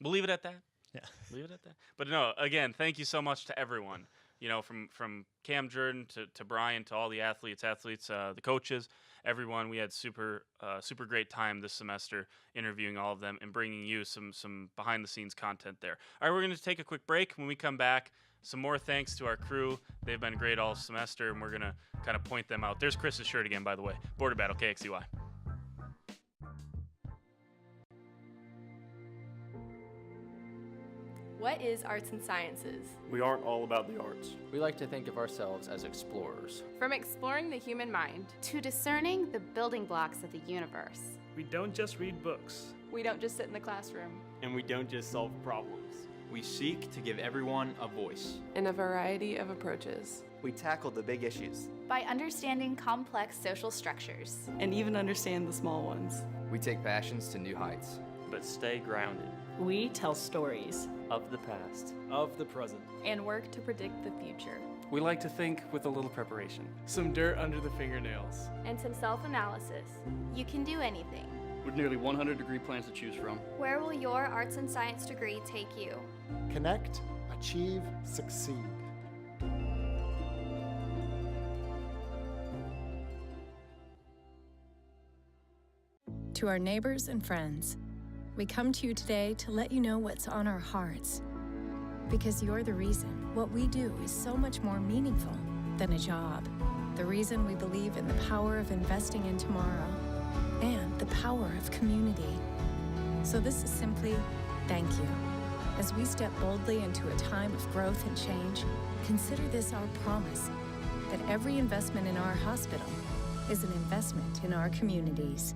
We'll leave it at that.
Yeah,
leave it at that. But no, again, thank you so much to everyone You know, from Cam Jordan to Brian to all the athletes, the coaches, everyone. We had super great time this semester interviewing all of them and bringing you some behind the scenes content there. All right, we're going to take a quick break. When we come back, some more thanks to our crew. They've been great all semester, and we're going to kind of point them out. There's Chris's shirt again, by the way. Border Battle, KXCY.
What is arts and sciences?
We aren't all about the arts.
We like to think of ourselves as explorers.
From exploring the human mind
To discerning the building blocks of the universe.
We don't just read books.
We don't just sit in the classroom.
And we don't just solve problems. We seek to give everyone a voice.
In a variety of approaches.
We tackle the big issues.
By understanding complex social structures.
And even understand the small ones.
We take passions to new heights.
But stay grounded.
We tell stories
Of the past.
Of the present.
And work to predict the future.
We like to think with a little preparation. Some dirt under the fingernails.
And some self-analysis.
You can do anything.
With nearly 100 degree plans to choose from.
Where will your arts and science degree take you?
Connect, achieve, succeed.
To our neighbors and friends, we come to you today to let you know what's on our hearts. Because you're the reason what we do is so much more meaningful than a job. The reason we believe in the power of investing in tomorrow and the power of community. So this is simply thank you. As we step boldly into a time of growth and change, consider this our promise that every investment in our hospital is an investment in our communities.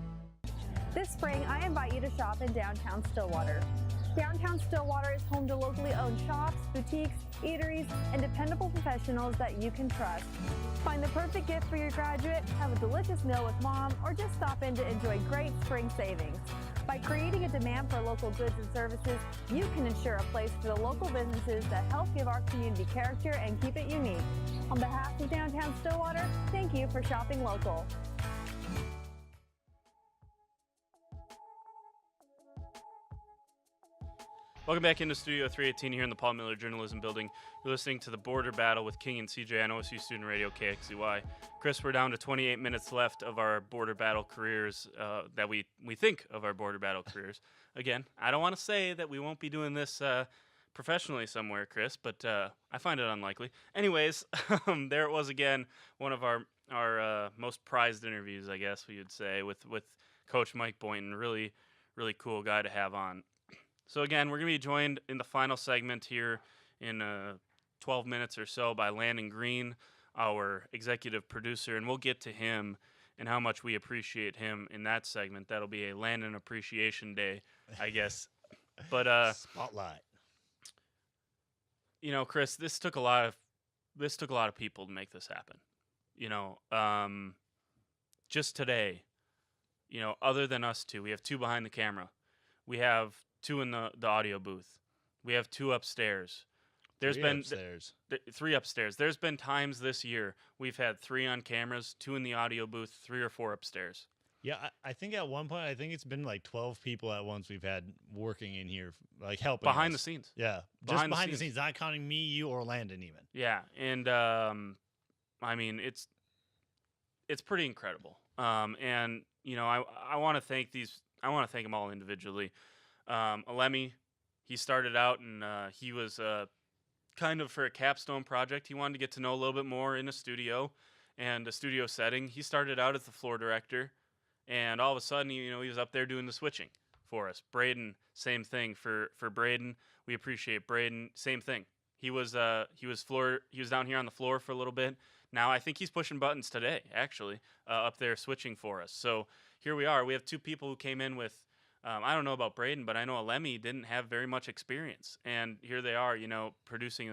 This spring, I invite you to shop in downtown Stillwater. Downtown Stillwater is home to locally owned shops, boutiques, eateries, and dependable professionals that you can trust. Find the perfect gift for your graduate, have a delicious meal with mom, or just stop in to enjoy great spring savings. By creating a demand for local goods and services, you can ensure a place for the local businesses that help give our community character and keep it unique. On behalf of Downtown Stillwater, thank you for shopping local.
Welcome back into Studio 318 here in the Paul Miller Journalism Building. You're listening to the Border Battle with King and CJ on OSU Student Radio KXCY. Chris, we're down to 28 minutes left of our Border Battle careers that we think of our Border Battle careers. Again, I don't want to say that we won't be doing this professionally somewhere, Chris, but I find it unlikely. Anyways, there it was again, one of our most prized interviews, I guess we would say, with Coach Mike Boynton. Really, really cool guy to have on. So again, we're going to be joined in the final segment here in 12 minutes or so by Landon Green, our executive producer, and we'll get to him and how much we appreciate him in that segment. That'll be a Landon Appreciation Day, I guess. But
spotlight.
You know, Chris, this took a lot of people to make this happen. You know, just today, you know, other than us two, we have two behind the camera. We have two in the audio booth. We have two upstairs. There's been three upstairs. There's been times this year we've had three on cameras, two in the audio booth, 3 or 4 upstairs.
Yeah, I think at one point, I think it's been like 12 people at once we've had working in here, like helping
behind
us.
The scenes.
Yeah, just behind the scenes, not counting me, you, or Landon even.
Yeah, and I mean it's pretty incredible. And you know, I want to thank them all individually. Alemi, he started out and he was kind of for a capstone project. He wanted to get to know a little bit more in a studio and a studio setting. He started out as the floor director, and all of a sudden, you know, he was up there doing the switching for us. Braden, same thing for Braden. We appreciate Braden. Same thing. He was down here on the floor for a little bit. Now I think he's pushing buttons today, actually, up there switching for us. So here we are. We have two people who came in with. I don't know about Braden, but I know Alemi didn't have very much experience, and here they are, you know, producing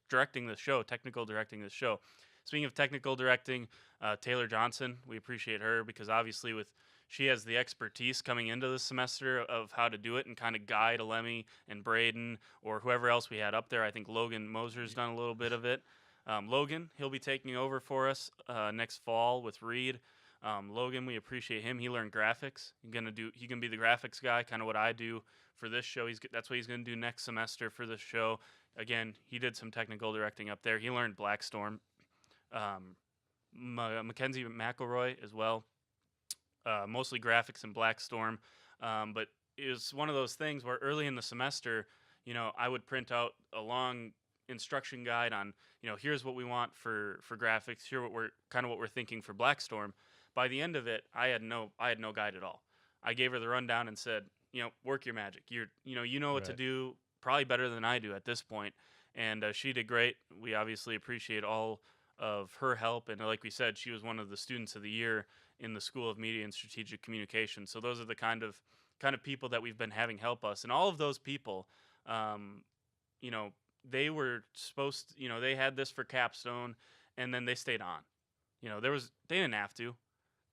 directing the show, technical directing the show. Speaking of technical directing, Taylor Johnson, we appreciate her because obviously she has the expertise coming into this semester of how to do it and kind of guide Alemi and Braden or whoever else we had up there. I think Logan Moser's done a little bit of it. Logan, he'll be taking over for us next fall with Reed. Logan, we appreciate him. He learned graphics. He can be the graphics guy, kind of what I do for this show. That's what he's going to do next semester for this show. Again, he did some technical directing up there. He learned Blackstorm. Mackenzie McElroy as well, mostly graphics and Blackstorm. But it was one of those things where early in the semester, I would print out a long instruction guide on, here's what we want for graphics. Here what we're thinking for Blackstorm. By the end of it, I had no guide at all. I gave her the rundown and said, work your magic. You know what to do probably better than I do at this point. And she did great. We obviously appreciate all of her help. And like we said, she was one of the students of the year in the School of Media and Strategic Communication. So those are the kind of people that we've been having help us. And all of those people, they were supposed to, they had this for capstone, and then they stayed on. They didn't have to.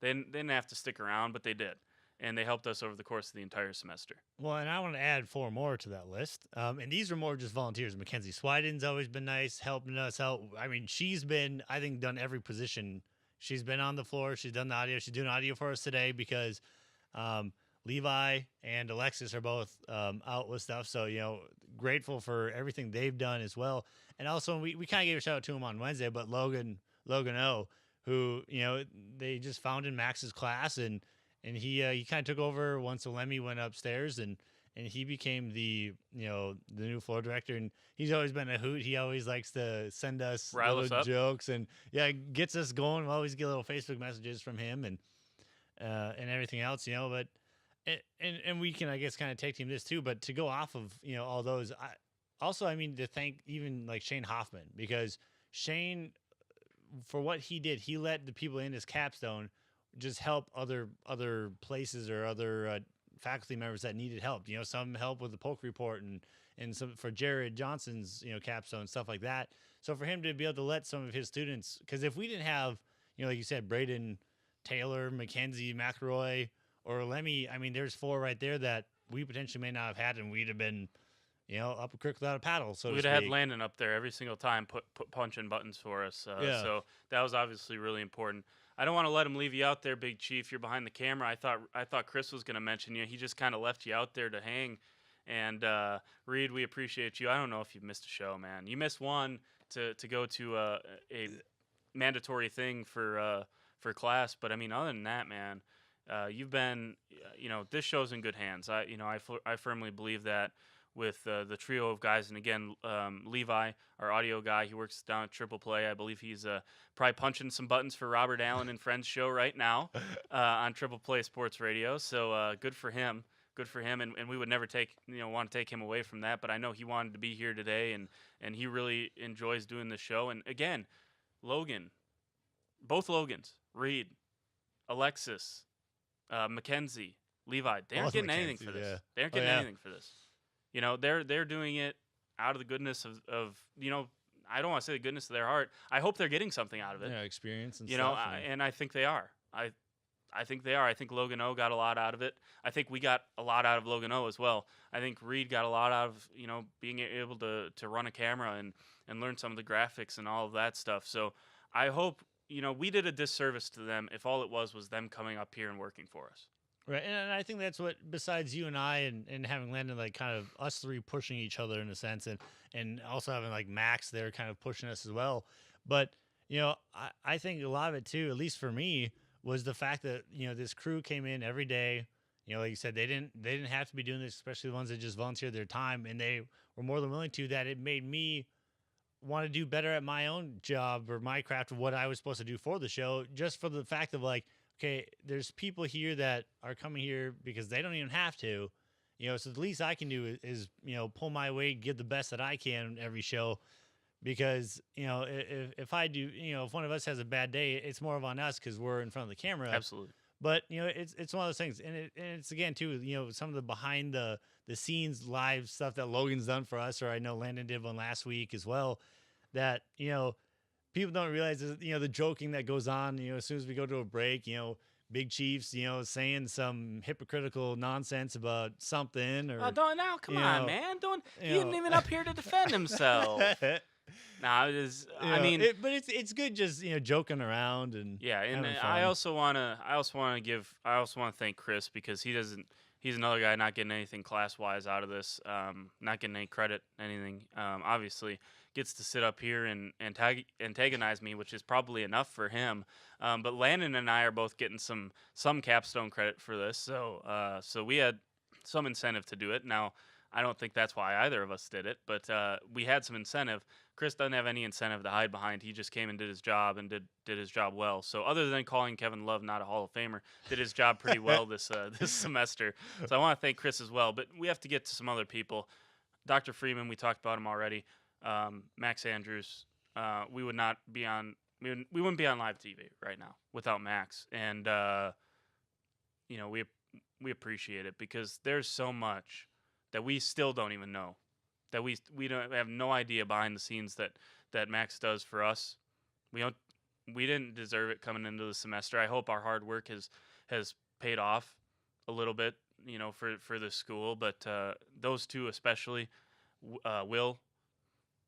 They didn't have to stick around, but they did. And they helped us over the course of the entire semester.
Well, and I want to add 4 more to that list. And these are more just volunteers. Mackenzie Swyden's always been nice, helping us out. I mean, she's been, I think, done every position. She's been on the floor. She's done the audio. She's doing audio for us today because Levi and Alexis are both out with stuff. So, grateful for everything they've done as well. And also, we kind of gave a shout out to him on Wednesday, but Logan O, who, they just found in Max's class, and he kind of took over once Olemi went upstairs, and he became the new floor director, and he's always been a hoot. He always likes to send us little jokes, and gets us going. We always get little Facebook messages from him and everything else, but and we can, I guess, kind of take team this too, but to go off of, all those, to thank even like Shane Hoffman, because Shane, for what he did, he let the people in his capstone just help other places or other faculty members that needed help. Some help with the polk report and some for Jared Johnson's, capstone, stuff like that. So for him to be able to let some of his students, because if we didn't have, like you said, Braden Taylor, Mackenzie McElroy, or Lemmy, there's 4 right there that we potentially may not have had, and we'd have been, up a creek without a paddle. So
we'd have had Landon up there every single time, put punching buttons for us. So that was obviously really important. I don't want to let him leave you out there, Big Chief. You're behind the camera. I thought Chris was going to mention you. He just kind of left you out there to hang. And Reed, we appreciate you. I don't know if you've missed a show, man. You missed one to go to a mandatory thing for class, but other than that, man, you've been, this show's in good hands. I firmly believe that with the trio of guys, and again, Levi, our audio guy, he works down at Triple Play. I believe he's probably punching some buttons for Robert Allen and Friends show right now on Triple Play Sports Radio. So good for him. Good for him, and we would never want to take him away from that. But I know he wanted to be here today, and he really enjoys doing the show. And again, Logan, both Logans, Reed, Alexis, Mackenzie, Levi, they aren't getting anything for this. They aren't getting anything for this. They're doing it out of the goodness of I don't want to say the goodness of their heart. I hope they're getting something out of it.
Yeah, experience and stuff.
And I think they are. I think they are. I think Logan O got a lot out of it. I think we got a lot out of Logan O as well. I think Reed got a lot out of, being able to run a camera and learn some of the graphics and all of that stuff. So I hope, we did a disservice to them if all it was them coming up here and working for us.
Right, and I think that's what, besides you and I and having Landon, like kind of us 3 pushing each other in a sense, and also having like Max there kind of pushing us as well. But, I think a lot of it too, at least for me, was the fact that, this crew came in every day. Like you said, they didn't have to be doing this, especially the ones that just volunteered their time, and they were more than willing to. That it made me want to do better at my own job or my craft of what I was supposed to do for the show, just for the fact of like, okay, there's people here that are coming here because they don't even have to, so the least I can do is pull my weight, give the best that I can every show, because, if I do, if one of us has a bad day, it's more of on us because we're in front of the camera.
Absolutely.
But, it's one of those things. And it's again, too, some of the behind the scenes live stuff that Logan's done for us, or I know Landon did one last week as well, that, people don't realize, the joking that goes on, as soon as we go to a break, Big Chiefs, saying some hypocritical nonsense about something. Or,
come on, man. He isn't even up here to defend himself. Nah, it is.
You
I
know,
mean,
but it's good just joking around and
yeah, and
having
I
fun.
also want to thank Chris because he's another guy not getting anything class wise out of this, not getting any credit, anything. Obviously gets to sit up here and antagonize me, which is probably enough for him. But Landon and I are both getting some capstone credit for this, so we had some incentive to do it. Now, I don't think that's why either of us did it, but we had some incentive. Chris doesn't have any incentive to hide behind. He just came and did his job and did his job well. So other than calling Kevin Love not a Hall of Famer, did his job pretty well this semester. So I want to thank Chris as well. But we have to get to some other people. Dr. Freeman, we talked about him already. Max Andrews, we wouldn't be on live TV right now without Max. And we appreciate it because there's so much that we still don't even know, that we have no idea behind the scenes that Max does for us. We didn't deserve it coming into the semester. I hope our hard work has paid off a little bit, for the school. But those two especially, Will.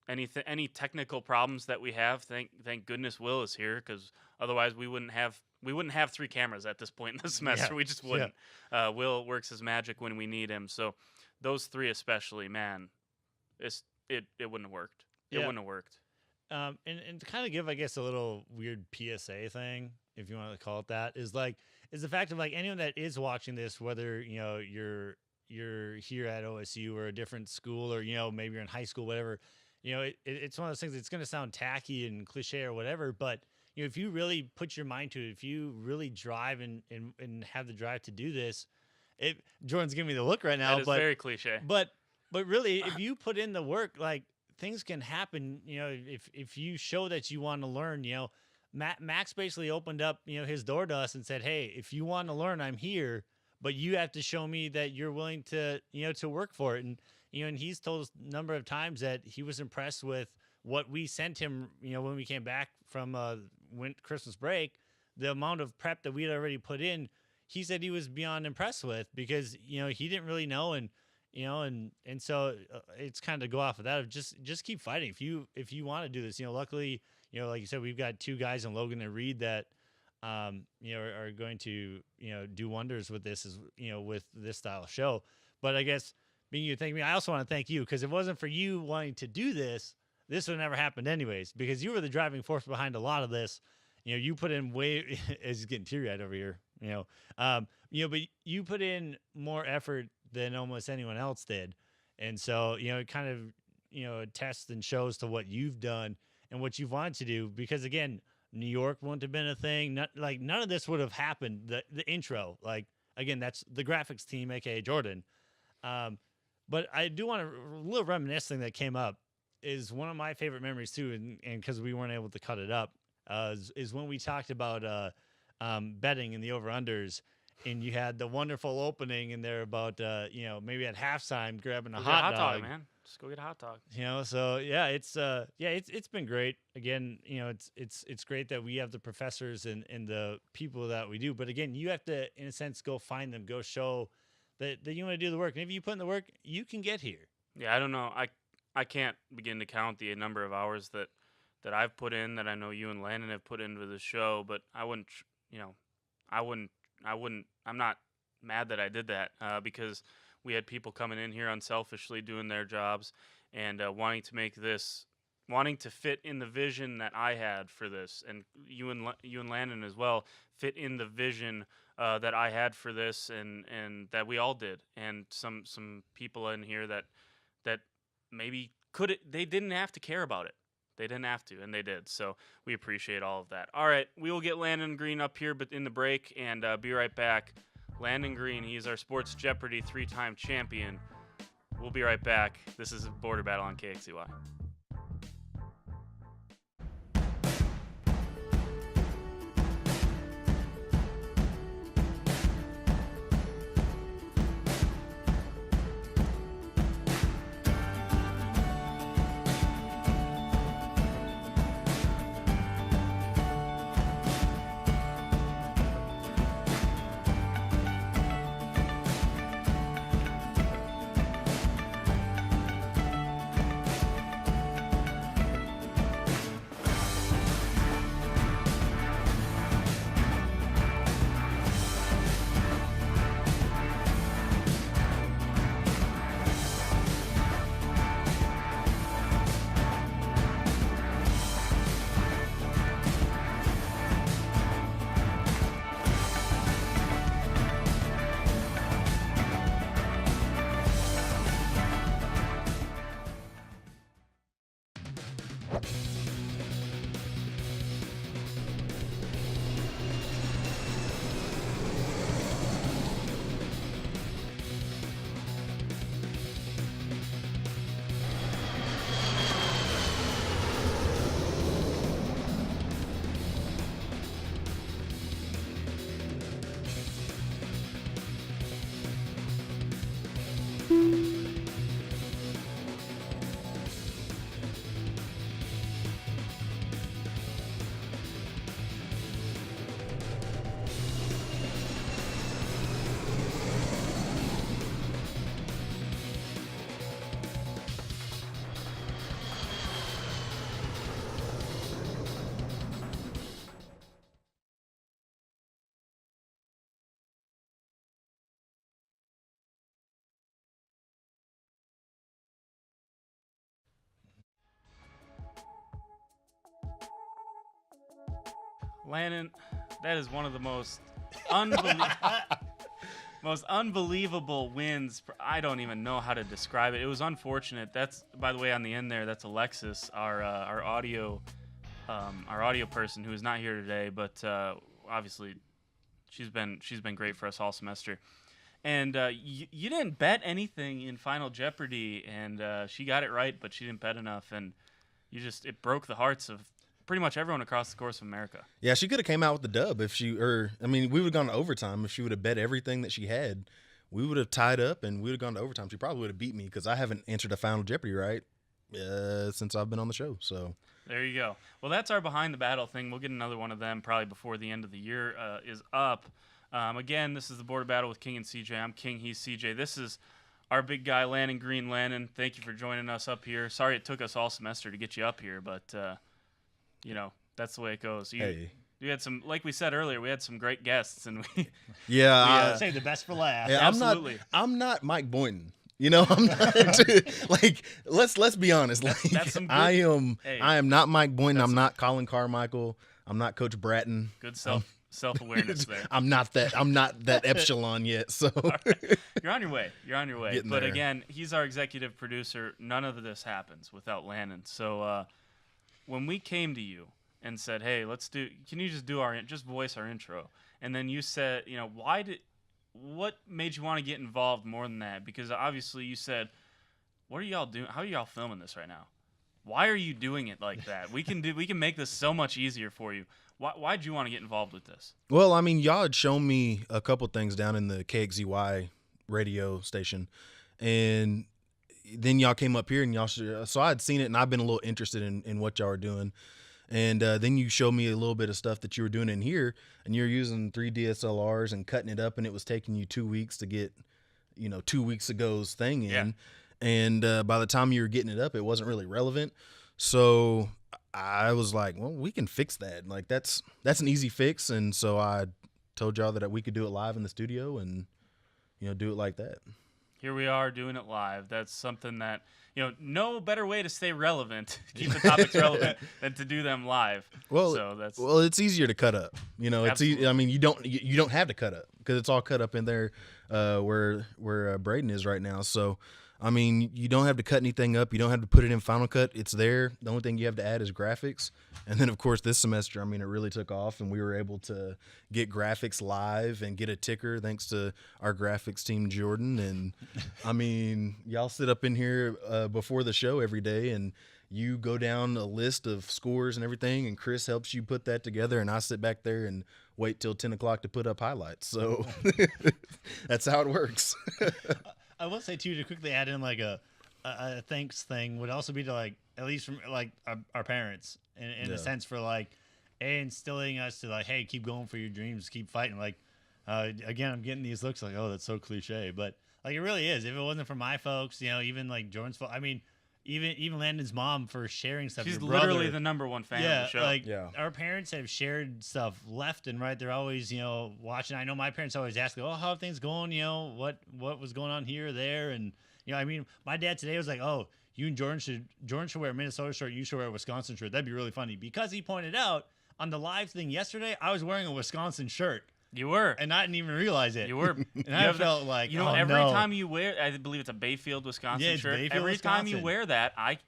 Any technical problems that we have, thank goodness Will is here, because otherwise we wouldn't have 3 cameras at this point in the semester.
Yeah.
We just wouldn't. Yeah. Will works his magic when we need him. So those 3 especially, man, it wouldn't have worked. It wouldn't have worked.
And to kind of give, I guess, a little weird PSA thing, if you want to call it that, is the fact of anyone that is watching this, whether you're here at OSU or a different school, or maybe you're in high school, whatever. It's one of those things. It's going to sound tacky and cliche or whatever, but if you really put your mind to it, if you really drive and have the drive to do this, Jordan's giving me the look right now.
That is very cliche.
But really, if you put in the work, things can happen. If you show that you want to learn, Max basically opened up his door to us and said, "Hey, if you want to learn, I'm here, but you have to show me that you're willing to to work for it." And and he's told us a number of times that he was impressed with what we sent him, when we came back from Christmas break, the amount of prep that we had already put in. He said he was beyond impressed with, because he didn't really know, and so it's kind of go off of that of just keep fighting if you want to do this. Luckily, like you said, we've got 2 guys in Logan and Reed that are going to do wonders with this, with this style of show. But I guess being you thank me, I also want to thank you, because if it wasn't for you wanting to do this would have never happened anyways, because you were the driving force behind a lot of this. You put in way as he's getting teary-eyed over here. But you put in more effort than almost anyone else did, and so it kind of attests and shows to what you've done and what you've wanted to do. Because again, New York wouldn't have been a thing. None of this would have happened. The intro, again, that's the graphics team, aka Jordan. But I do want a little reminiscing that came up is one of my favorite memories too, and because we weren't able to cut it up, is when we talked about betting in the over-unders, and you had the wonderful opening in there about maybe at halftime grabbing a hot dog,
man. Just go get a hot dog.
So yeah, it's been great. Again, it's great that we have the professors and the people that we do. But again, you have to, in a sense, go find them, go show that you want to do the work. And if you put in the work, you can get here.
Yeah, I don't know. I can't begin to count the number of hours that I've put in, that I know you and Landon have put into the show. But I'm not mad that I did that, because we had people coming in here unselfishly doing their jobs and wanting to fit in the vision that I had for this, and you and Landon as well fit in the vision that I had for this, and that we all did, and some people in here that maybe they didn't have to care about it. They didn't have to, and they did. So we appreciate all of that. All right, we will get Landon Green up here, but in the break, and be right back. Landon Green, he's our Sports Jeopardy 3-time champion. We'll be right back. This is Border Battle on KXCY. Landon, that is one of the most unbelievable wins. I don't even know how to describe it. It was unfortunate. That's, by the way, on the end there, that's Alexis, our audio person who is not here today, but obviously she's been great for us all semester. And you didn't bet anything in Final Jeopardy, and she got it right, but she didn't bet enough, and it broke the hearts of pretty much everyone across the course of America.
Yeah, she could have came out with the dub if we would have gone to overtime if she would have bet everything that she had. We would have tied up and we would have gone to overtime. She probably would have beat me because I haven't answered a Final Jeopardy right since I've been on the show. So
there you go. Well, that's our Behind the Battle thing. We'll get another one of them probably before the end of the year is up. Again, this is the Border Battle with King and CJ. I'm King, he's CJ. This is our big guy, Landon Green. Landon, thank you for joining us up here. Sorry it took us all semester to get you up here, but that's the way it goes. You had some, like we said earlier, we had some great guests, and we
save the best for last.
Yeah,
absolutely.
I'm not Mike Boynton. I'm not like let's be honest.
That's some good,
I am not Mike Boynton. I'm not Colin Carmichael. I'm not Coach Bratton.
Good self-awareness there.
I'm not that epsilon yet. So
right. You're on your way.
Getting
But
there.
again, he's our executive producer. None of this happens without Landon. So when we came to you and said, "Hey, can you just voice our intro?" And then you said, what made you want to get involved more than that? Because obviously you said, "What are y'all doing? How are y'all filming this right now? Why are you doing it like that? We can make this so much easier for you." Why'd you want to get involved with this?
Well, y'all had shown me a couple things down in the KXZY radio station, and then y'all came up here and so I had seen it and I've been a little interested in what y'all are doing. And then you showed me a little bit of stuff that you were doing in here, and you're using 3 DSLRs and cutting it up, and it was taking you 2 weeks to get, 2 weeks ago's thing in.
Yeah.
And by the time you were getting it up, it wasn't really relevant. So I was like, well, we can fix that. Like that's an easy fix. And so I told y'all that we could do it live in the studio and, do it like that.
Here we are doing it live. That's something that, no better way to stay relevant, keep the topics relevant, than to do them live.
Well, it's easier to cut up. It's easy. You don't have to cut up because it's all cut up in there where Braden is right now. So, you don't have to cut anything up. You don't have to put it in Final Cut. It's there. The only thing you have to add is graphics. And then, of course, this semester, it really took off, and we were able to get graphics live and get a ticker thanks to our graphics team, Jordan. And, y'all sit up in here before the show every day, and you go down a list of scores and everything, and Chris helps you put that together, and I sit back there and wait till 10 o'clock to put up highlights. So that's how it works.
I will say too, to quickly add in like a thanks thing would also be to at least from our parents in a sense for instilling us to hey, keep going for your dreams, keep fighting. Again, I'm getting these looks oh, that's so cliche, but it really is. If it wasn't for my folks, even Jordan's folks, even Landon's mom for sharing stuff.
She's
your
literally
brother,
the number one fan of the show.
Our parents have shared stuff left and right. They're always, watching. I know my parents always ask, "Oh, how are things going? What was going on here or there?" And my dad today was like, "Oh, you and Jordan should wear a Minnesota shirt. You should wear a Wisconsin shirt. That'd be really funny." Because he pointed out on the live thing yesterday, I was wearing a Wisconsin shirt.
You were.
And I didn't even realize it.
You were.
And I felt
every time you wear, I believe it's a Bayfield, Wisconsin shirt.
Bayfield,
every
Wisconsin.
time you wear that, I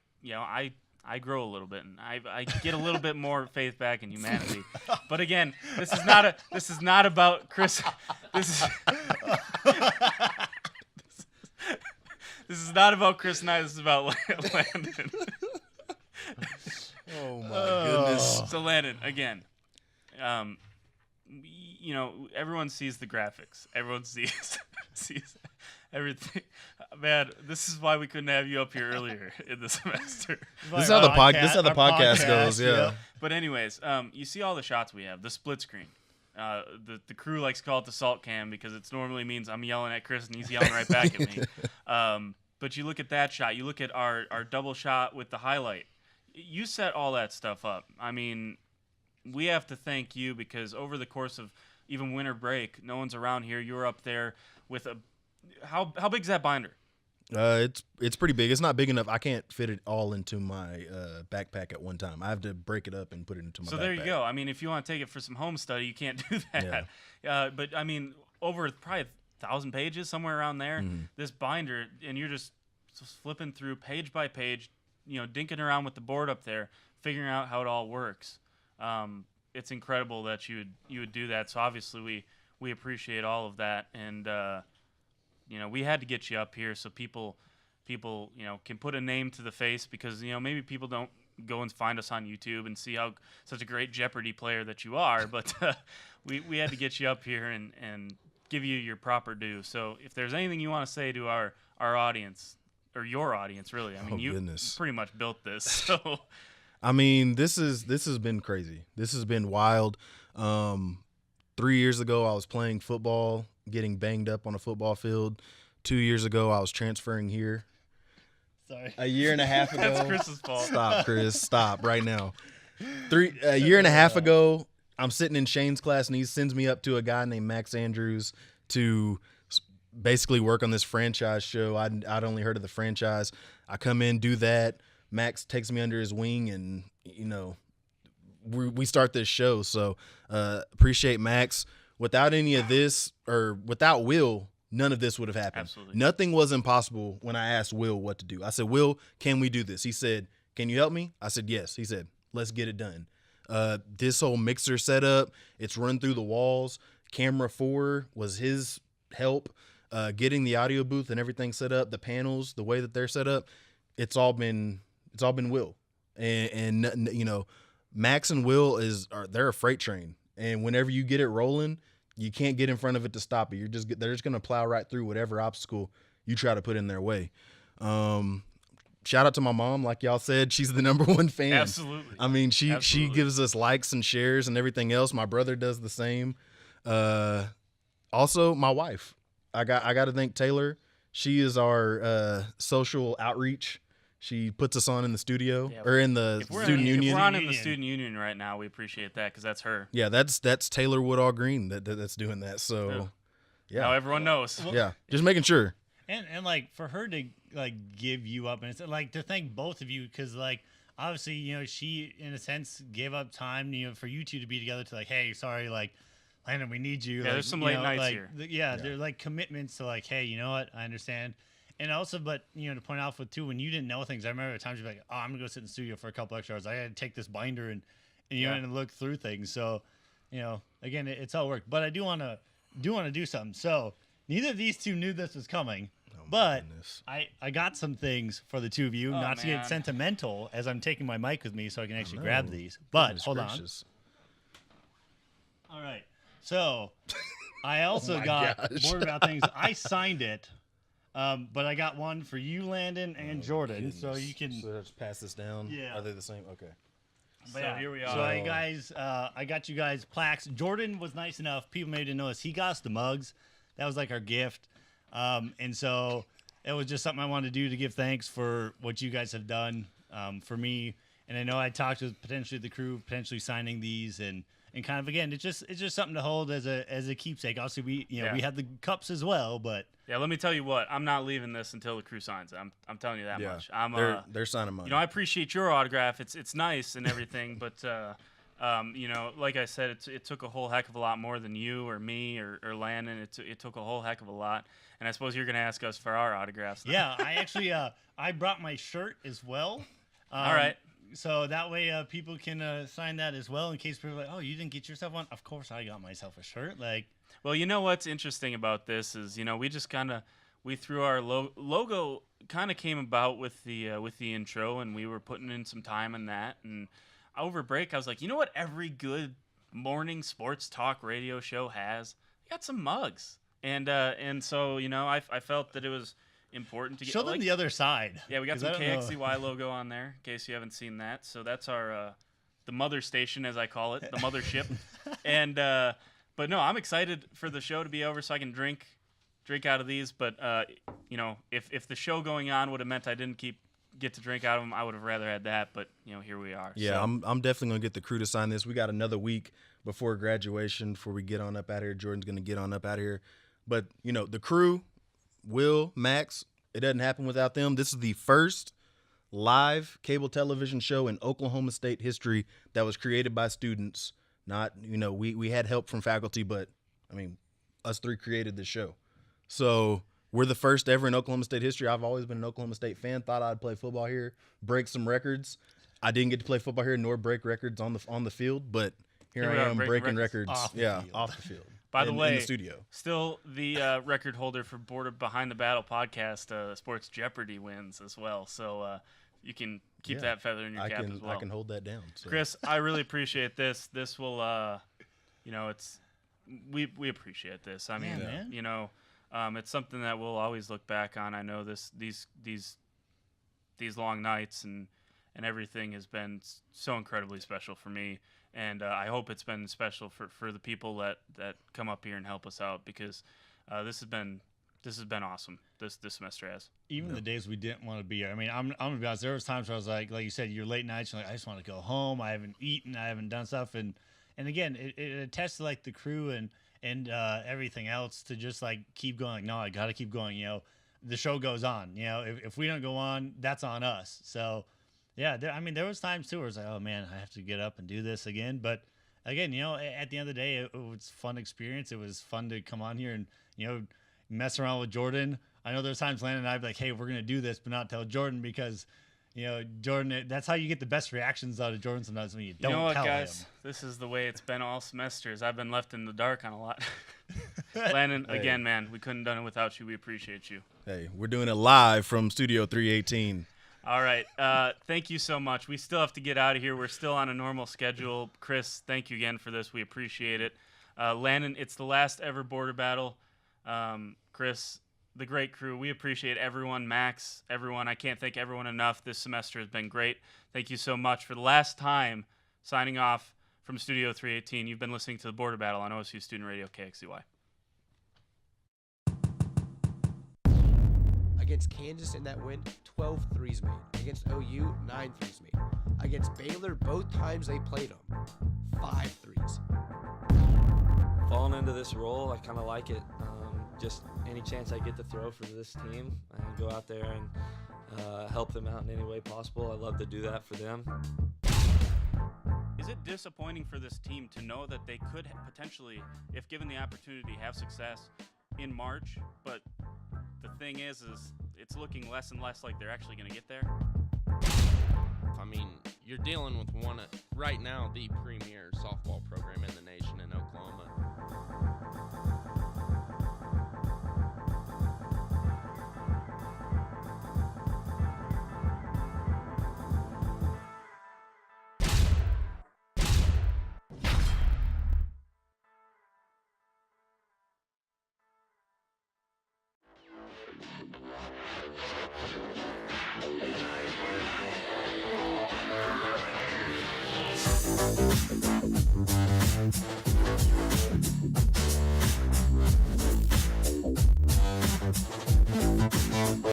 I grow a little bit, and I get a little bit more faith back in humanity. But again, this is not about Chris. This is not about Chris and I. This is about Landon.
Oh my goodness.
So Landon, again, everyone sees the graphics. Everyone sees everything. Man, this is why we couldn't have you up here earlier in the semester.
This is how the podcast goes. Yeah.
But anyways, you see all the shots we have. The split screen. The crew likes to call it the salt cam because it normally means I'm yelling at Chris and he's yelling right back at me. But you look at that shot. You look at our double shot with the highlight. You set all that stuff up. I mean, we have to thank you because over the course of even winter break, no one's around here. You were up there with a how big is that binder?
It's pretty big. It's not big enough. I can't fit it all into my backpack at one time. I have to break it up and put it into my backpack.
So there you go. I mean, if you want to take it for some home study, you can't do that. Yeah. But I mean, over probably 1,000 pages, somewhere around there, this binder, and you're just flipping through page by page, dinking around with the board up there, figuring out how it all works. It's incredible that you would do that. So obviously we appreciate all of that, and we had to get you up here so people can put a name to the face because maybe people don't go and find us on YouTube and see how such a great Jeopardy player that you are, but we had to get you up here and give you your proper due. So if there's anything you want to say to our audience, or your audience, really, I mean, you pretty much built this. So,
I mean, this has been crazy. This has been wild. 3 years ago, I was playing football, getting banged up on a football field. 2 years ago, I was transferring here.
Sorry.
A year and a half ago.
That's Chris's fault.
Stop, Chris. Stop right now. A year and a half ago, I'm sitting in Shane's class, and he sends me up to a guy named Max Andrews to basically work on this franchise show. I'd only heard of the franchise. I come in, do that. Max takes me under his wing, and we start this show. So appreciate Max. Without any of this, or without Will, none of this would have happened.
Absolutely.
Nothing was impossible when I asked Will what to do. I said, Will, can we do this? He said, can you help me? I said, yes. He said, let's get it done. This whole mixer setup, it's run through the walls. Camera 4 was his help. Getting the audio booth and everything set up, the panels, the way that they're set up, it's all been Will. And Max and Will they're a freight train. And whenever you get it rolling, you can't get in front of it to stop it. They're just going to plow right through whatever obstacle you try to put in their way. Shout out to my mom, like y'all said, she's the number1 fan.
Absolutely.
I mean, she gives us likes and shares and everything else. My brother does the same. Also, my wife. I got to thank Taylor. She is our social outreach. She puts us on in the studio or in the student union.
If we're on in the student union right now, we appreciate that because that's her.
Yeah, that's Taylor Woodall Green that's doing that. So, yeah.
Now everyone knows.
Yeah, just making sure.
And like for her to like give you up, and it's like to thank both of you because like obviously she in a sense gave up time for you two to be together to like, hey, sorry, like Landon, we need you.
Yeah, there's some late nights here.
They're like commitments to like, hey, you know what, I understand. And also, but to point out with too, when you didn't know things, I remember at times you'd be like, "Oh, I'm gonna go sit in the studio for a couple extra hours. I got to take this binder and and look through things." So, again, it's all work. But I do want to do something. So neither of these two knew this was coming, but I got some things for the two of you. Not to get sentimental, as I'm taking my mic with me so I can actually grab these. But hold on. All right. So I also got more about things. I signed it. But I got one for you, Landon, and Jordan,
goodness.
so you can
just pass this down.
Yeah.
Are they the same? Okay.
But so here we are. So I got you guys plaques. Jordan was nice enough. People may didn't notice. He got us the mugs. That was like our gift. And so it was just something I wanted to do to give thanks for what you guys have done for me. And I know I talked with potentially the crew, potentially signing these and kind of again, it's just something to hold as a keepsake. Obviously, we have the cups as well, but
let me tell you what, I'm not leaving this until the crew signs it. I'm telling you that much.
They're signing mine.
I appreciate your autograph. It's nice and everything, but like I said, it took a whole heck of a lot more than you or me or Landon. It took a whole heck of a lot, and I suppose you're gonna ask us for our autographs.
Yeah, I actually I brought my shirt as well.
All right.
So that way people can sign that as well in case people are like, oh, you didn't get yourself one? Of course I got myself a shirt. Like,
well, you know what's interesting about this is, we just we threw our logo kind of came about with the intro, and we were putting in some time on that. And over break, I was like, you know what every good morning sports talk radio show has? They got some mugs. And so, I felt that it was important to get.
Show them the other side.
Yeah, we got some KXCY logo on there, in case you haven't seen that. So that's our the mother station, as I call it, the mothership. And but no, I'm excited for the show to be over so I can drink out of these. But if the show going on would have meant I didn't get to drink out of them, I would have rather had that. But here we are.
Yeah,
so.
I'm definitely gonna get the crew to sign this. We got another week before graduation before we get on up out of here. Jordan's gonna get on up out of here. But the crew, Will, Max, it doesn't happen without them. This is the first live cable television show in Oklahoma State history that was created by students. Not, we had help from faculty, but us three created this show. So we're the first ever in Oklahoma State history. I've always been an Oklahoma State fan. Thought I'd play football here, break some records. I didn't get to play football here nor break records on the field, but here I am breaking records off the field.
By the way,
in the studio.
Still the record holder for Behind the Battle podcast, Sports Jeopardy wins as well. So you can keep that feather in your cap as well.
I can hold that down. So.
Chris, I really appreciate this. This will, it's we appreciate this. I mean, it's something that we'll always look back on. I know these long nights and everything has been so incredibly special for me. And I hope it's been special for the people that come up here and help us out, because this has been awesome. This semester has.
Even the days we didn't want to be here. I mean, I'm gonna be honest. There was times where I was like you said, you're late nights. You're like, I just want to go home. I haven't eaten. I haven't done stuff. And again, it attests to like the crew and everything else to just like keep going. No, I got to keep going. The show goes on. If we don't go on, that's on us. So. Yeah, there was times too where it was like, oh man, I have to get up and do this again. But again, at the end of the day, it was a fun experience. It was fun to come on here and mess around with Jordan. I know there's times Landon and I'd be like, hey, we're gonna do this, but not tell Jordan, because Jordan. That's how you get the best reactions out of Jordan sometimes, when you don't tell him. You know what, guys?
This is the way it's been all semesters. I've been left in the dark on a lot. Landon, again, man, we couldn't have done it without you. We appreciate you.
Hey, we're doing it live from Studio 318.
All right. Thank you so much. We still have to get out of here. We're still on a normal schedule. Chris, thank you again for this. We appreciate it. Landon, it's the last ever border battle. Chris, the great crew, we appreciate everyone. Max, everyone. I can't thank everyone enough. This semester has been great. Thank you so much. For the last time, signing off from Studio 318, you've been listening to the Border Battle on OSU Student Radio KXCY.
Against Kansas in that win, 12 threes made. Against OU, 9 threes made. Against Baylor, both times they played them, 5 threes.
Falling into this role, I kind of like it. Just any chance I get to throw for this team, I go out there and help them out in any way possible. I love to do that for them.
Is it disappointing for this team to know that they could potentially, if given the opportunity, have success in March, but the thing is it's looking less and less like they're actually going to get there?
I mean, you're dealing with one, right now, the premier softball program in the nation in Oklahoma.